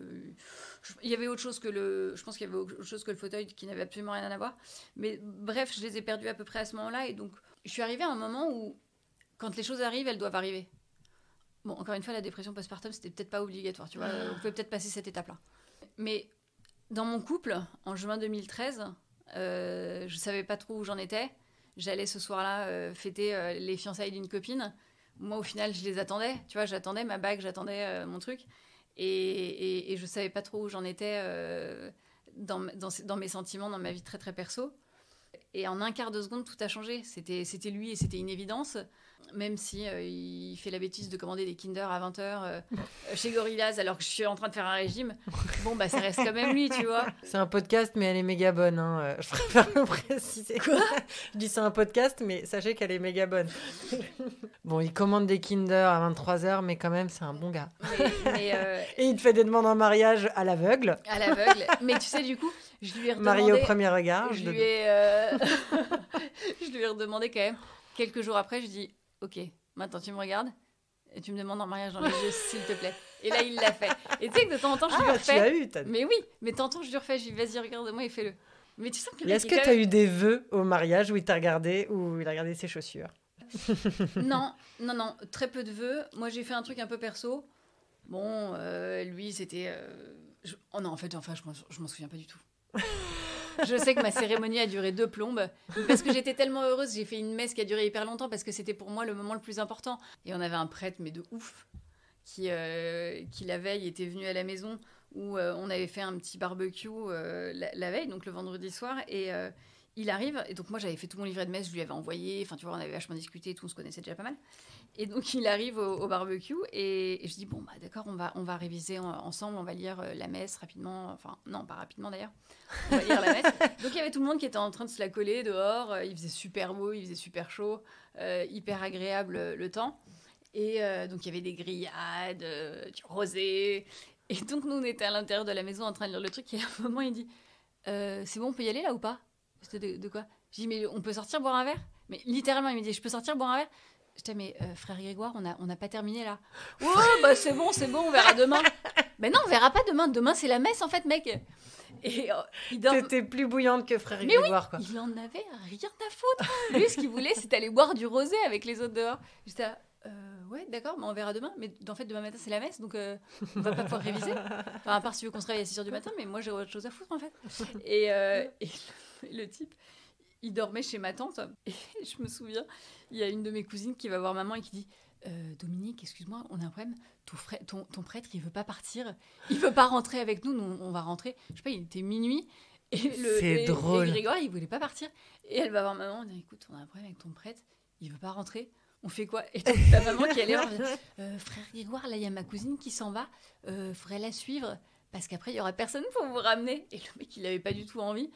Il y avait autre chose que je pense qu'il y avait autre chose que le fauteuil qui n'avait absolument rien à voir. Mais bref, je les ai perdus à peu près à ce moment-là. Et donc, je suis arrivée à un moment où, quand les choses arrivent, elles doivent arriver. Bon, encore une fois, la dépression postpartum, c'était peut-être pas obligatoire. Tu vois, on pouvait peut-être passer cette étape-là. Mais dans mon couple, en juin 2013, je savais pas trop où j'en étais. J'allais ce soir-là fêter les fiançailles d'une copine. Moi, au final, je les attendais. Tu vois, j'attendais ma bague, j'attendais mon truc. Et je savais pas trop où j'en étais dans mes sentiments, dans ma vie très, très perso. Et en un quart de seconde, tout a changé. C'était lui et c'était une évidence. Même si il fait la bêtise de commander des Kinder à 20h chez Gorillaz alors que je suis en train de faire un régime. Bon, ça reste quand même lui, tu vois. C'est un podcast, mais elle est méga bonne. Hein. Je préfère le préciser. Quoi ? Je dis c'est un podcast, mais sachez qu'elle est méga bonne. Bon, il commande des Kinder à 23h, mais quand même, c'est un bon gars. Et il te fait des demandes en mariage à l'aveugle. À l'aveugle. Mais tu sais, du coup, je lui ai redemandé... Marié au premier regard. Je lui ai redemandé quand même. Quelques jours après, je dis... Ok, maintenant tu me regardes et tu me demandes en mariage dans les yeux, s'il te plaît. Et là, il l'a fait. Et tu sais que de temps en temps, je lui refais. Mais oui, mais de temps en temps, je lui refais. Je lui dis, vas-y, regarde-moi et fais-le. Mais tu sens que est-ce que tu as eu des vœux au mariage où il t'a regardé, où il a regardé ses chaussures ? Non, très peu de vœux. Moi, j'ai fait un truc un peu perso. Bon, lui, c'était... Oh non, en fait, je m'en souviens pas du tout. Je sais que ma cérémonie a duré 2 plombes. Parce que j'étais tellement heureuse, j'ai fait une messe qui a duré hyper longtemps parce que c'était pour moi le moment le plus important. Et on avait un prêtre, mais de ouf, qui la veille était venu à la maison où on avait fait un petit barbecue la veille, donc le vendredi soir. Et il arrive, et donc moi j'avais fait tout mon livret de messe, je lui avais envoyé, enfin tu vois, on avait vachement discuté et tout, on se connaissait déjà pas mal. Et donc il arrive au barbecue et je dis bon d'accord, on va réviser ensemble, on va lire la messe rapidement, enfin non pas rapidement d'ailleurs, on va lire la messe. Donc il y avait tout le monde qui était en train de se la coller dehors, il faisait super beau, il faisait super chaud, hyper agréable le temps. Et donc il y avait des grillades, du rosé. Et donc nous on était à l'intérieur de la maison en train de lire le truc et à un moment il dit c'est bon, on peut y aller là ou pas ? De quoi ? Je dis mais on peut sortir boire un verre ? Mais littéralement il me dit je peux sortir boire un verre ? Je disais, mais frère Grégoire, on n'a pas terminé là. Ouais, bah c'est bon, on verra demain. Mais non, on verra pas demain. Demain, c'est la messe en fait, mec. Et il dort. T'étais plus bouillante que frère Grégoire, quoi. Il en avait rien à foutre. Lui, ce qu'il voulait, c'était aller boire du rosé avec les autres dehors. J'étais là, ouais, d'accord, mais on verra demain. Mais en fait, demain matin, c'est la messe, donc on va pas pouvoir réviser. Enfin, à part si tu veux qu'on se réveille à 6h du matin, mais moi, j'ai autre chose à foutre, en fait. Et le type, il dormait chez ma tante. Et je me souviens, il y a une de mes cousines qui va voir maman et qui dit Dominique, excuse-moi, on a un problème. Ton prêtre, il veut pas partir. Il veut pas rentrer avec nous. Nous, on va rentrer. Je sais pas, il était minuit. C'est drôle. Et Grégoire, il voulait pas partir. Et elle va voir maman. Elle dit écoute, on a un problème avec ton prêtre. Il veut pas rentrer. On fait quoi? Et donc, ta maman qui allait voir, frère Grégoire, là, il y a ma cousine qui s'en va. Faudrait la suivre. Parce qu'après, il y aura personne pour vous ramener. Et le mec, il avait pas du tout envie.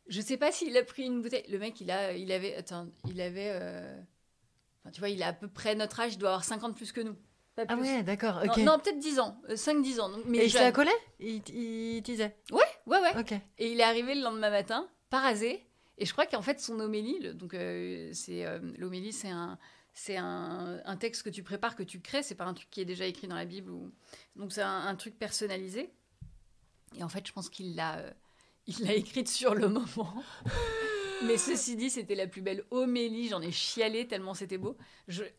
Je sais pas s'il a pris une bouteille. Le mec, il avait. Enfin, tu vois, il a à peu près notre âge. Il doit avoir 50 plus que nous. Ah ouais, d'accord, ok. Non, peut-être 10 ans, 5-10 ans. Donc, mais et il se la collait? Il disait? Ouais. Ok. Et il est arrivé le lendemain matin, pas rasé. Et je crois qu'en fait, son homélie, l'homélie, c'est un texte que tu prépares, que tu crées. C'est pas un truc qui est déjà écrit dans la Bible. Donc, c'est un truc personnalisé. Et en fait, je pense qu'il l'a écrite sur le moment. Mais ceci dit, c'était la plus belle homélie. J'en ai chialé tellement c'était beau.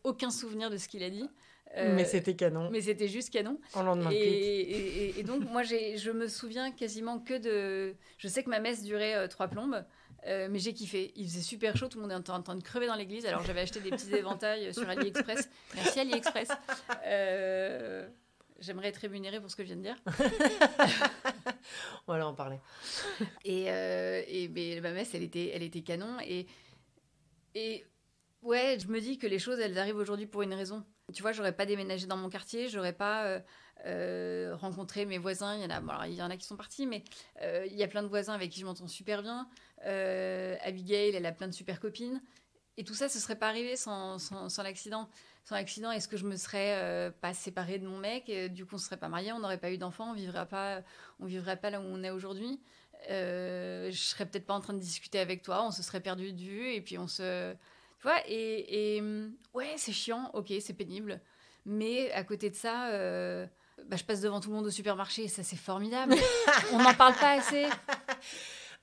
Aucun souvenir de ce qu'il a dit. Mais c'était canon. Mais c'était juste canon. En lendemain de et donc, moi, je me souviens quasiment que de... Je sais que ma messe durait 3 plombes, mais j'ai kiffé. Il faisait super chaud, tout le monde était en train de crever dans l'église. Alors, j'avais acheté des petits éventails sur AliExpress. Merci AliExpress. J'aimerais être rémunérée pour ce que je viens de dire. On va en parler. Mais ma messe, elle était canon. Et ouais, je me dis que les choses, elles arrivent aujourd'hui pour une raison. Tu vois, j'aurais pas déménagé dans mon quartier, j'aurais pas rencontré mes voisins. Il y en a qui sont partis, mais il y a plein de voisins avec qui je m'entends super bien. Abigail, elle a plein de super copines. Et tout ça, ce serait pas arrivé sans l'accident. Sans l'accident, est-ce que je me serais pas séparée de mon mec? Du coup, on serait pas mariés, on n'aurait pas eu d'enfants, on vivrait pas là où on est aujourd'hui. Je serais peut-être pas en train de discuter avec toi, on se serait perdu de vue et puis on se... Tu vois, ouais, c'est chiant, ok, c'est pénible. Mais à côté de ça, je passe devant tout le monde au supermarché et ça, c'est formidable. On n'en parle pas assez.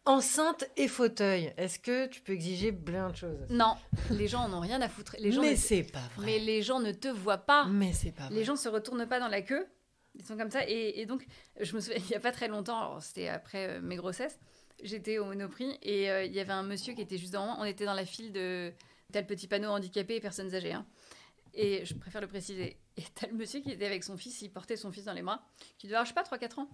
Enceinte et fauteuil, est-ce que tu peux exiger plein de choses? Non, les gens en ont rien à foutre. C'est pas vrai. Mais les gens ne te voient pas. Mais c'est pas vrai. Les gens se retournent pas dans la queue. Ils sont comme ça. Et donc, je me souviens, il y a pas très longtemps, alors c'était après mes grossesses, j'étais au Monoprix et il y avait un monsieur qui était juste devant moi. On était dans la file de... T'as le petit panneau handicapés et personnes âgées. Hein. Et je préfère le préciser. Et t'as le monsieur qui était avec son fils, il portait son fils dans les bras, qui devait avoir, je sais pas, 3-4 ans.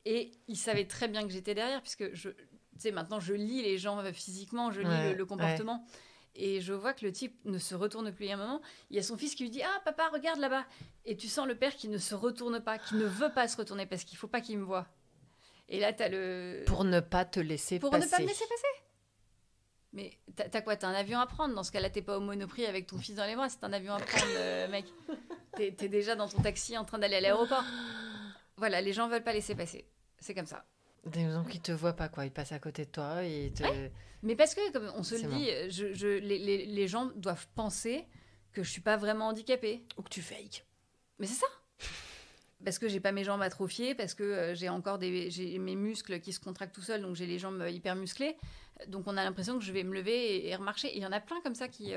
Et il savait très bien que j'étais derrière, puisque tu sais, maintenant, je lis les gens physiquement, je lis le comportement. Ouais. Et je vois que le type ne se retourne plus. Il y a un moment, il y a son fils qui lui dit « Ah, papa, regarde là-bas !» Et tu sens le père qui ne se retourne pas, qui ne veut pas se retourner, parce qu'il ne faut pas qu'il me voie. Et là, t'as le... Pour ne pas te laisser passer. Pour ne pas me laisser passer. Mais t'as quoi? T'as un avion à prendre? Dans ce cas-là, t'es pas au Monoprix avec ton fils dans les bras. C'est un avion à prendre, mec. T'es déjà dans ton taxi en train d'aller à l'aéroport. Voilà, les gens veulent pas laisser passer. C'est comme ça. Donc ils te voient pas, quoi. Ils passent à côté de toi et Ouais. Mais parce que, comme on se le dit, les gens doivent penser que je suis pas vraiment handicapée. Ou que tu fakes. Mais c'est ça. Parce que j'ai pas mes jambes atrophiées, parce que j'ai mes muscles qui se contractent tout seuls, donc j'ai les jambes hyper musclées. Donc on a l'impression que je vais me lever et remarcher. Et il y en a plein comme ça qui...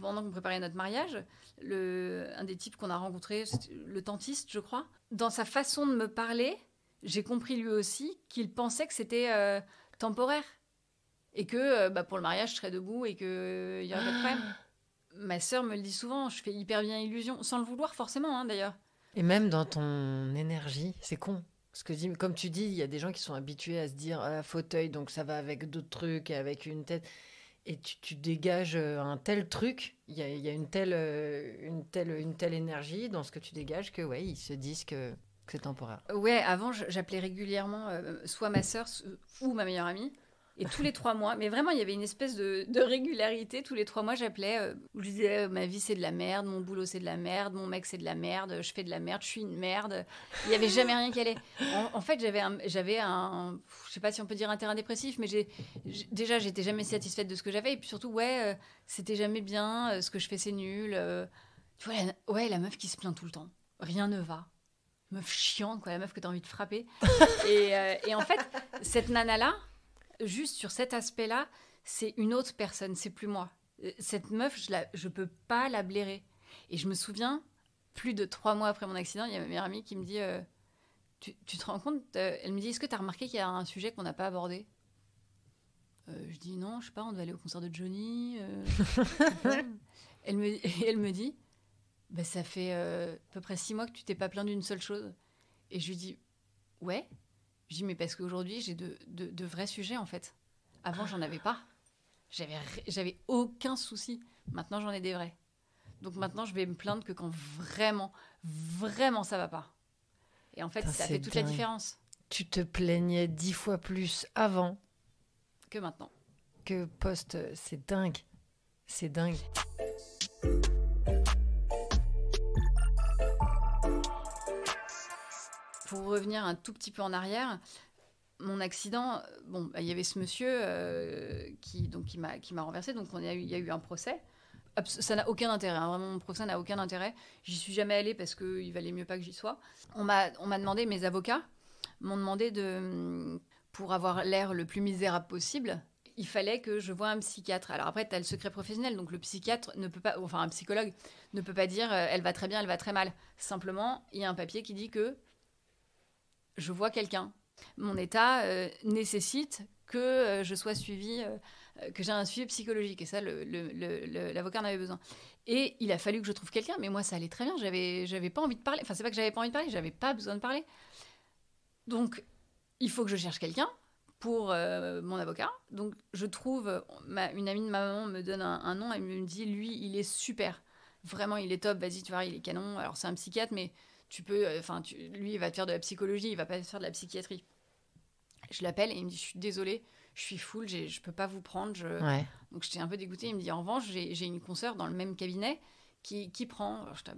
pendant qu'on préparait notre mariage, un des types qu'on a rencontré, le dentiste, je crois, dans sa façon de me parler, j'ai compris lui aussi qu'il pensait que c'était temporaire. Et que pour le mariage, je serais debout et qu'il n'y aurait pas de problème. Ma sœur me le dit souvent, je fais hyper bien illusion, sans le vouloir forcément, hein, d'ailleurs. Et même dans ton énergie, c'est con. Parce que comme tu dis, il y a des gens qui sont habitués à se dire fauteuil, donc ça va avec d'autres trucs, avec une tête. Et tu dégages un tel truc, il y a une telle énergie dans ce que tu dégages que ouais, ils se disent que c'est temporaire. Ouais, avant j'appelais régulièrement soit ma sœur ou ma meilleure amie Et tous les 3 mois, mais vraiment, il y avait une espèce de régularité. Tous les 3 mois, j'appelais, où je disais, ma vie, c'est de la merde, mon boulot, c'est de la merde, mon mec, c'est de la merde, je fais de la merde, je suis une merde. Il n'y avait jamais rien qui allait. En fait, j'avais un, je sais pas si on peut dire un terrain dépressif, mais déjà, j'étais jamais satisfaite de ce que j'avais. Et puis surtout, c'était jamais bien, ce que je fais, c'est nul. Tu vois, la meuf qui se plaint tout le temps. Rien ne va. Meuf chiante, quoi, la meuf que t'as envie de frapper. Et en fait, cette nana-là, juste sur cet aspect-là, c'est une autre personne, c'est plus moi. Cette meuf, je peux pas la blairer. Et je me souviens, plus de 3 mois après mon accident, il y a ma meilleure amie qui me dit tu te rends compte Elle me dit, est-ce que tu as remarqué qu'il y a un sujet qu'on n'a pas abordé Je dis non, je sais pas, on devait aller au concert de Johnny. Elle me dit ça fait à peu près 6 mois que tu t'es pas plaint d'une seule chose. Et je lui dis ouais. Je dis mais parce qu'aujourd'hui j'ai de vrais sujets en fait. Avant j'en avais pas. J'avais aucun souci. Maintenant j'en ai des vrais. Donc maintenant je vais me plaindre que quand vraiment, vraiment ça va pas. Et en fait ça fait toute la différence. Tu te plaignais 10 fois plus avant que maintenant. Que post, c'est dingue. C'est dingue. Pour revenir un tout petit peu en arrière, mon accident, il y avait ce monsieur qui m'a renversé, donc il y a eu un procès. Ça n'a aucun intérêt, hein, vraiment mon procès n'a aucun intérêt. J'y suis jamais allée parce qu'il valait mieux pas que j'y sois. On m'a demandé, mes avocats m'ont demandé pour avoir l'air le plus misérable possible, il fallait que je voie un psychiatre. Alors après, tu as le secret professionnel, donc le psychiatre ne peut pas, enfin un psychologue ne peut pas dire elle va très bien, elle va très mal. Simplement, il y a un papier qui dit que je vois quelqu'un. Mon état nécessite que je sois suivie, que j'ai un suivi psychologique. Et ça, l'avocat en avait besoin. Et il a fallu que je trouve quelqu'un, mais moi, ça allait très bien. J'avais pas envie de parler. Enfin, c'est pas que j'avais pas envie de parler, j'avais pas besoin de parler. Donc, il faut que je cherche quelqu'un pour mon avocat. Donc, je trouve, une amie de ma maman me donne un nom, elle me dit, lui, il est super. Vraiment, il est top, vas-y, tu vois, il est canon. Alors, c'est un psychiatre, mais tu peux, lui, il va te faire de la psychologie, il va pas te faire de la psychiatrie. Je l'appelle et il me dit, je suis désolée, je suis full, je peux pas vous prendre. Ouais. Donc, j'étais un peu dégoûtée. Il me dit, en revanche, j'ai une consoeur dans le même cabinet qui prend. Alors, j'étais,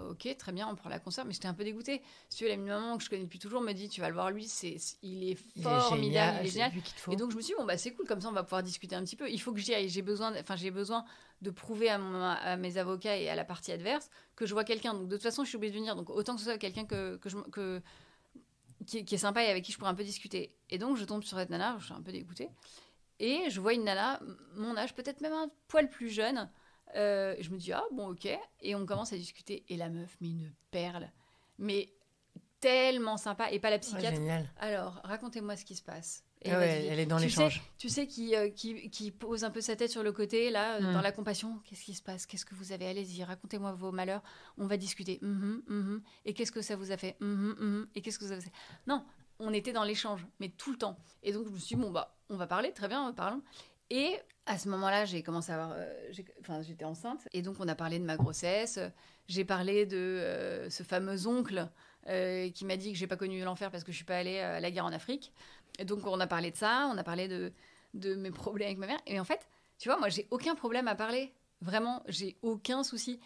ok, très bien, on prend la consoeur, mais j'étais un peu dégoûtée. Si tu veux, l'ami de maman que je connais depuis toujours me dit, tu vas le voir, lui, il est formidable, il est génial. Et donc, je me suis dit, c'est cool, comme ça, on va pouvoir discuter un petit peu. Il faut que j'y aille. J'ai besoin de prouver à mes avocats et à la partie adverse que je vois quelqu'un. Donc, de toute façon, je suis obligée de venir. Donc, autant que ce soit quelqu'un qui est sympa et avec qui je pourrais un peu discuter. Et donc, je tombe sur cette nana, je suis un peu dégoûtée. Et je vois une nana, mon âge, peut-être même un poil plus jeune. Je me dis, ok. Et on commence à discuter. Et la meuf, mais une perle. Mais tellement sympa. Et pas la psychiatre. Génial. Alors, racontez-moi ce qui se passe. Et elle est dans l'échange. Tu sais qui pose un peu sa tête sur le côté, là, dans la compassion. Qu'est-ce qui se passe? Qu'est-ce que vous avez? Allez-y, racontez-moi vos malheurs. On va discuter. Et qu'est-ce que ça vous a fait? Et qu'est-ce que ça vous a fait? Non, on était dans l'échange, mais tout le temps. Et donc, je me suis dit, on va parler. Très bien, parlons. Et à ce moment-là, j'ai commencé à avoir... j'étais enceinte. Et donc, on a parlé de ma grossesse. J'ai parlé de ce fameux oncle qui m'a dit que j'ai pas connu l'enfer parce que je suis pas allée à la guerre en Afrique. Et donc, on a parlé de ça. On a parlé de mes problèmes avec ma mère. Et en fait, tu vois, moi, j'ai aucun problème à parler. Vraiment, j'ai aucun souci.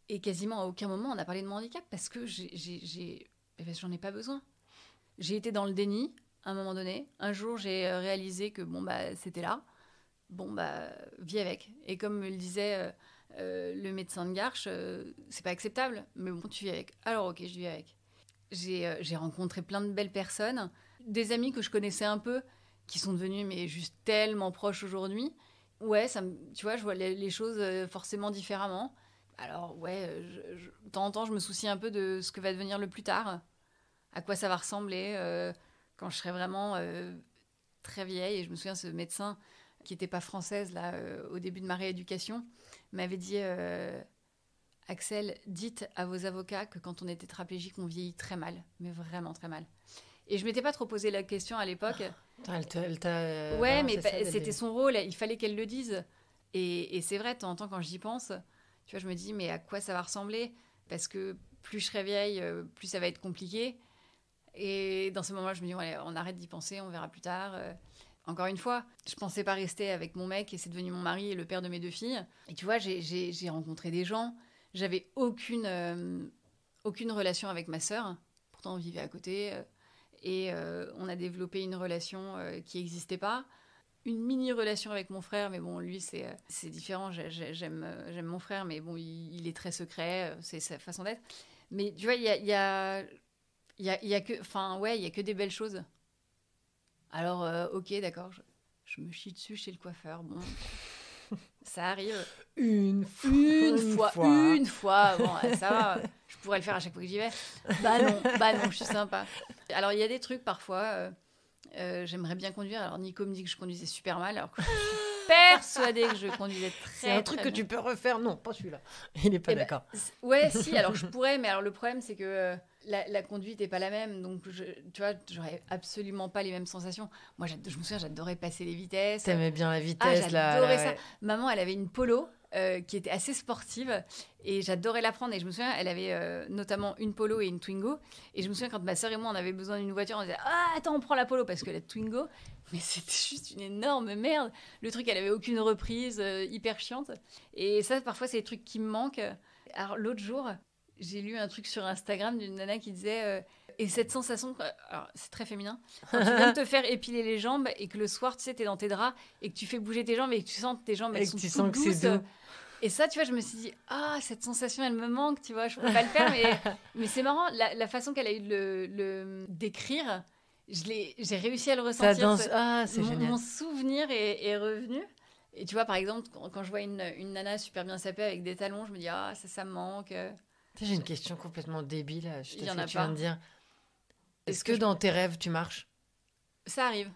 Et quasiment à aucun moment, on a parlé de mon handicap parce que j'en ai pas besoin. J'ai été dans le déni à un moment donné. Un jour, j'ai réalisé que, c'était là. Vis avec. Et comme me le disait le médecin de Garches, c'est pas acceptable, mais bon, tu vis avec. Alors ok, je vis avec. J'ai rencontré plein de belles personnes, des amis que je connaissais un peu, qui sont devenus mais juste tellement proches aujourd'hui. Ouais, tu vois, je vois les choses forcément différemment. Alors ouais, de temps en temps, je me soucie un peu de ce que va devenir le plus tard, à quoi ça va ressembler quand je serai vraiment très vieille. Et je me souviens, ce médecin qui n'était pas française, là, au début de ma rééducation, m'avait dit Axel, dites à vos avocats que quand on est tétraplégique, on vieillit très mal, mais vraiment très mal. Et je ne m'étais pas trop posé la question à l'époque. Elle t'a ouais, mais c'était son rôle, il fallait qu'elle le dise. Et c'est vrai, de temps en temps, quand j'y pense, tu vois, je me dis, mais à quoi ça va ressembler? Parce que plus je serai vieille, plus ça va être compliqué. Et dans ce moment-là, je me dis, ouais, on arrête d'y penser, on verra plus tard. Encore une fois, je pensais pas rester avec mon mec et c'est devenu mon mari et le père de mes 2 filles. Et tu vois, j'ai rencontré des gens. J'avais aucune relation avec ma sœur. Pourtant, on vivait à côté. Et on a développé une relation qui n'existait pas. Une mini-relation avec mon frère, mais bon, lui, c'est différent. J'aime mon frère, mais bon, il est très secret. C'est sa façon d'être. Mais tu vois, il y a que... Enfin, ouais, il y a que des belles choses. Alors, ok, d'accord, je me chie dessus chez le coiffeur. Bon, ça arrive. Une fois. Bon, ça va, je pourrais le faire à chaque fois que j'y vais. Bah non, je suis sympa. Alors, il y a des trucs parfois, j'aimerais bien conduire. Alors, Nico me dit que je conduisais super mal, alors que je suis persuadée que je conduisais très C'est un truc que tu peux refaire. Non, pas celui-là. Il n'est pas d'accord. Ouais, si, alors je pourrais, mais alors le problème, c'est que la conduite n'est pas la même. Donc, tu vois, j'aurais absolument pas les mêmes sensations. Moi, je me souviens, j'adorais passer les vitesses. T'aimais bien la vitesse, là. J'adorais ça. Ouais. Maman, elle avait une Polo qui était assez sportive et j'adorais la prendre. Et je me souviens, elle avait notamment une Polo et une Twingo. Et je me souviens, quand ma sœur et moi, on avait besoin d'une voiture, on disait « Ah, attends, on prend la Polo parce que la Twingo... » Mais c'était juste une énorme merde. Le truc, elle avait aucune reprise, hyper chiante. Et ça, parfois, c'est des trucs qui me manquent. Alors, l'autre jour, j'ai lu un truc sur Instagram d'une nana qui disait et cette sensation, alors c'est très féminin, quand tu viens de te faire épiler les jambes et que le soir, tu sais, t'es dans tes draps et que tu fais bouger tes jambes et que tu sens que tes jambes, elles sont toutes douces. Et ça, tu vois, je me suis dit, cette sensation, elle me manque, tu vois, je peux pas le faire. Mais c'est marrant, la façon qu'elle a eu de le décrire, j'ai réussi à le ressentir. C'est génial. Mon souvenir est revenu. Et tu vois, par exemple, quand je vois une nana super bien sapée avec des talons, je me dis, ça me manque. J'ai une question complètement débile. Il y en a tu pas. viens de dire. Est-ce que dans tes rêves, tu marches ? Ça arrive.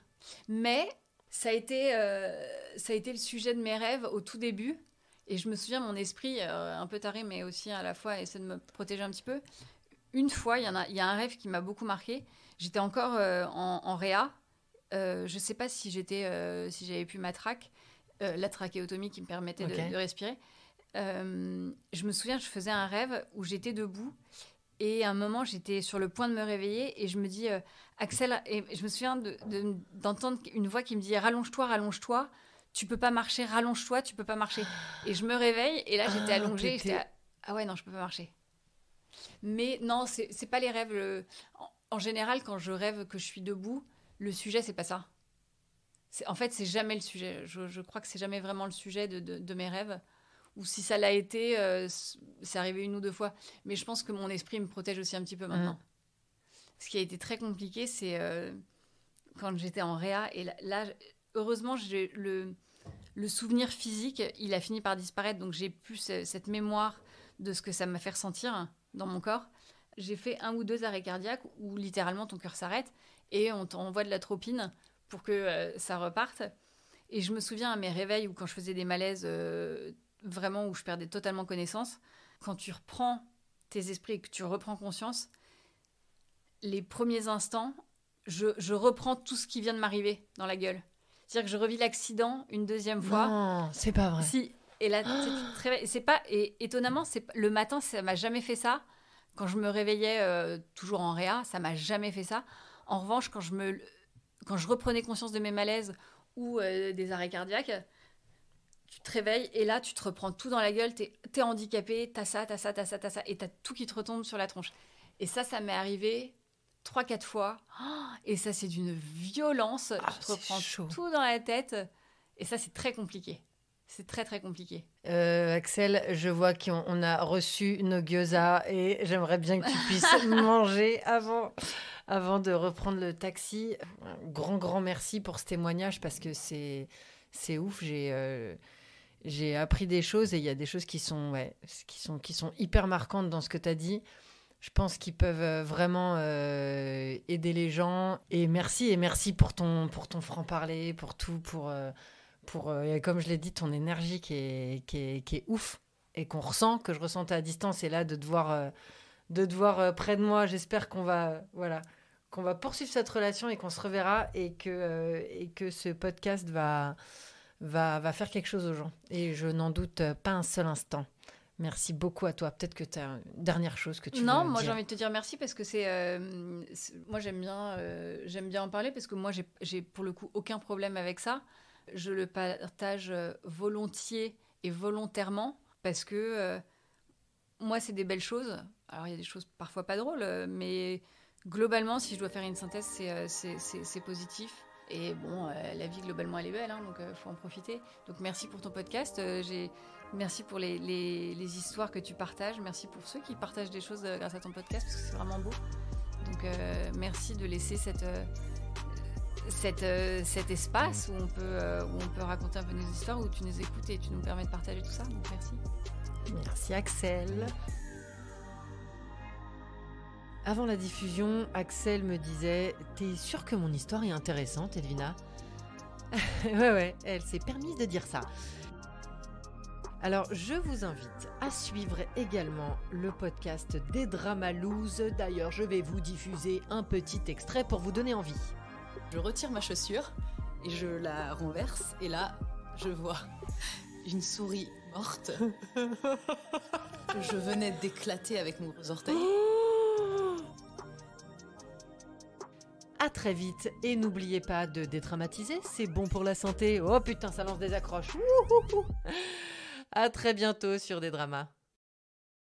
Mais ça a été le sujet de mes rêves au tout début. Et je me souviens, mon esprit, un peu taré, mais aussi à la fois essaie de me protéger un petit peu. Une fois, il y a un rêve qui m'a beaucoup marqué. J'étais encore en réa. Je ne sais pas si j'avais pu ma traque, la trachéotomie qui me permettait de respirer. Je me souviens, je faisais un rêve où j'étais debout et à un moment, j'étais sur le point de me réveiller et je me dis, Axel, et je me souviens d'entendre une voix qui me dit, rallonge-toi, tu peux pas marcher, rallonge-toi, tu peux pas marcher. Et je me réveille et là, j'étais allongée et j'étais, ah ouais, non, je peux pas marcher. Mais non, c'est pas les rêves. En général, quand je rêve que je suis debout, le sujet, c'est pas ça. En fait, c'est jamais le sujet. Je crois que c'est jamais vraiment le sujet de mes rêves. Ou si ça l'a été, c'est arrivé 1 ou 2 fois. Mais je pense que mon esprit me protège aussi un petit peu maintenant. Ce qui a été très compliqué, c'est quand j'étais en réa. Et là heureusement, le souvenir physique, il a fini par disparaître. Donc, j'ai plus cette mémoire de ce que ça m'a fait ressentir dans mon corps. J'ai fait 1 ou 2 arrêts cardiaques où littéralement ton cœur s'arrête et on t'envoie de l'atropine pour que ça reparte. Et je me souviens à mes réveils où quand je faisais des malaises vraiment où je perdais totalement connaissance, quand tu reprends tes esprits et que tu reprends conscience, les premiers instants, je reprends tout ce qui vient de m'arriver dans la gueule. C'est-à-dire que je revis l'accident une 2e fois. Non, c'est pas vrai. Si. Et là, tu te réveilles. Et étonnamment, le matin, ça m'a jamais fait ça. Quand je me réveillais toujours en réa, ça m'a jamais fait ça. En revanche, quand je reprenais conscience de mes malaises ou des arrêts cardiaques, tu te réveilles et là, tu te reprends tout dans la gueule. T'es handicapé, t'as ça. Et t'as tout qui te retombe sur la tronche. Et ça m'est arrivé 3-4 fois. Et ça, c'est d'une violence. Tu te reprends tout dans la tête. Et ça, c'est très compliqué. C'est très, très compliqué. Axel, je vois qu'on a reçu nos gyoza et j'aimerais bien que tu puisses manger avant de reprendre le taxi. Un grand merci pour ce témoignage parce que c'est ouf. J'ai appris des choses et il y a des choses qui sont hyper marquantes dans ce que tu as dit. Je pense qu'ils peuvent vraiment aider les gens. Et merci pour ton franc-parler, pour tout, pour comme je l'ai dit, ton énergie qui est ouf et qu'on ressent, que je ressentais à distance. Et là, de te voir près de moi, j'espère qu'on va poursuivre cette relation et qu'on se reverra et que ce podcast va faire quelque chose aux gens. Et je n'en doute pas un seul instant. Merci beaucoup à toi. Peut-être que tu as une dernière chose que tu veux Non, moi dire. j'ai envie de te dire merci parce que moi j'aime bien en parler parce que moi j'ai pour le coup aucun problème avec ça. Je le partage volontiers et volontairement parce que moi c'est des belles choses. Alors il y a des choses parfois pas drôles, mais globalement si je dois faire une synthèse c'est positif. Et bon, la vie globalement elle est belle, hein, donc faut en profiter. Donc merci pour ton podcast. Merci pour les histoires que tu partages. Merci pour ceux qui partagent des choses grâce à ton podcast, parce que c'est vraiment beau. Donc, merci de laisser cet espace où on peut raconter un peu nos histoires, où tu nous écoutes et tu nous permets de partager tout ça. Donc, merci. Merci Axel. Avant la diffusion, Axel me disait « T'es sûre que mon histoire est intéressante, Edwina ?» Ouais, elle s'est permise de dire ça. Alors, je vous invite à suivre également le podcast des Dramalous. D'ailleurs, je vais vous diffuser un petit extrait pour vous donner envie. Je retire ma chaussure et je la renverse. Et là, je vois une souris morte. Je venais d'éclater avec mon gros orteil. À très vite et n'oubliez pas de dédramatiser, c'est bon pour la santé. Oh putain, ça lance des accroches. À très bientôt sur Des Dramas.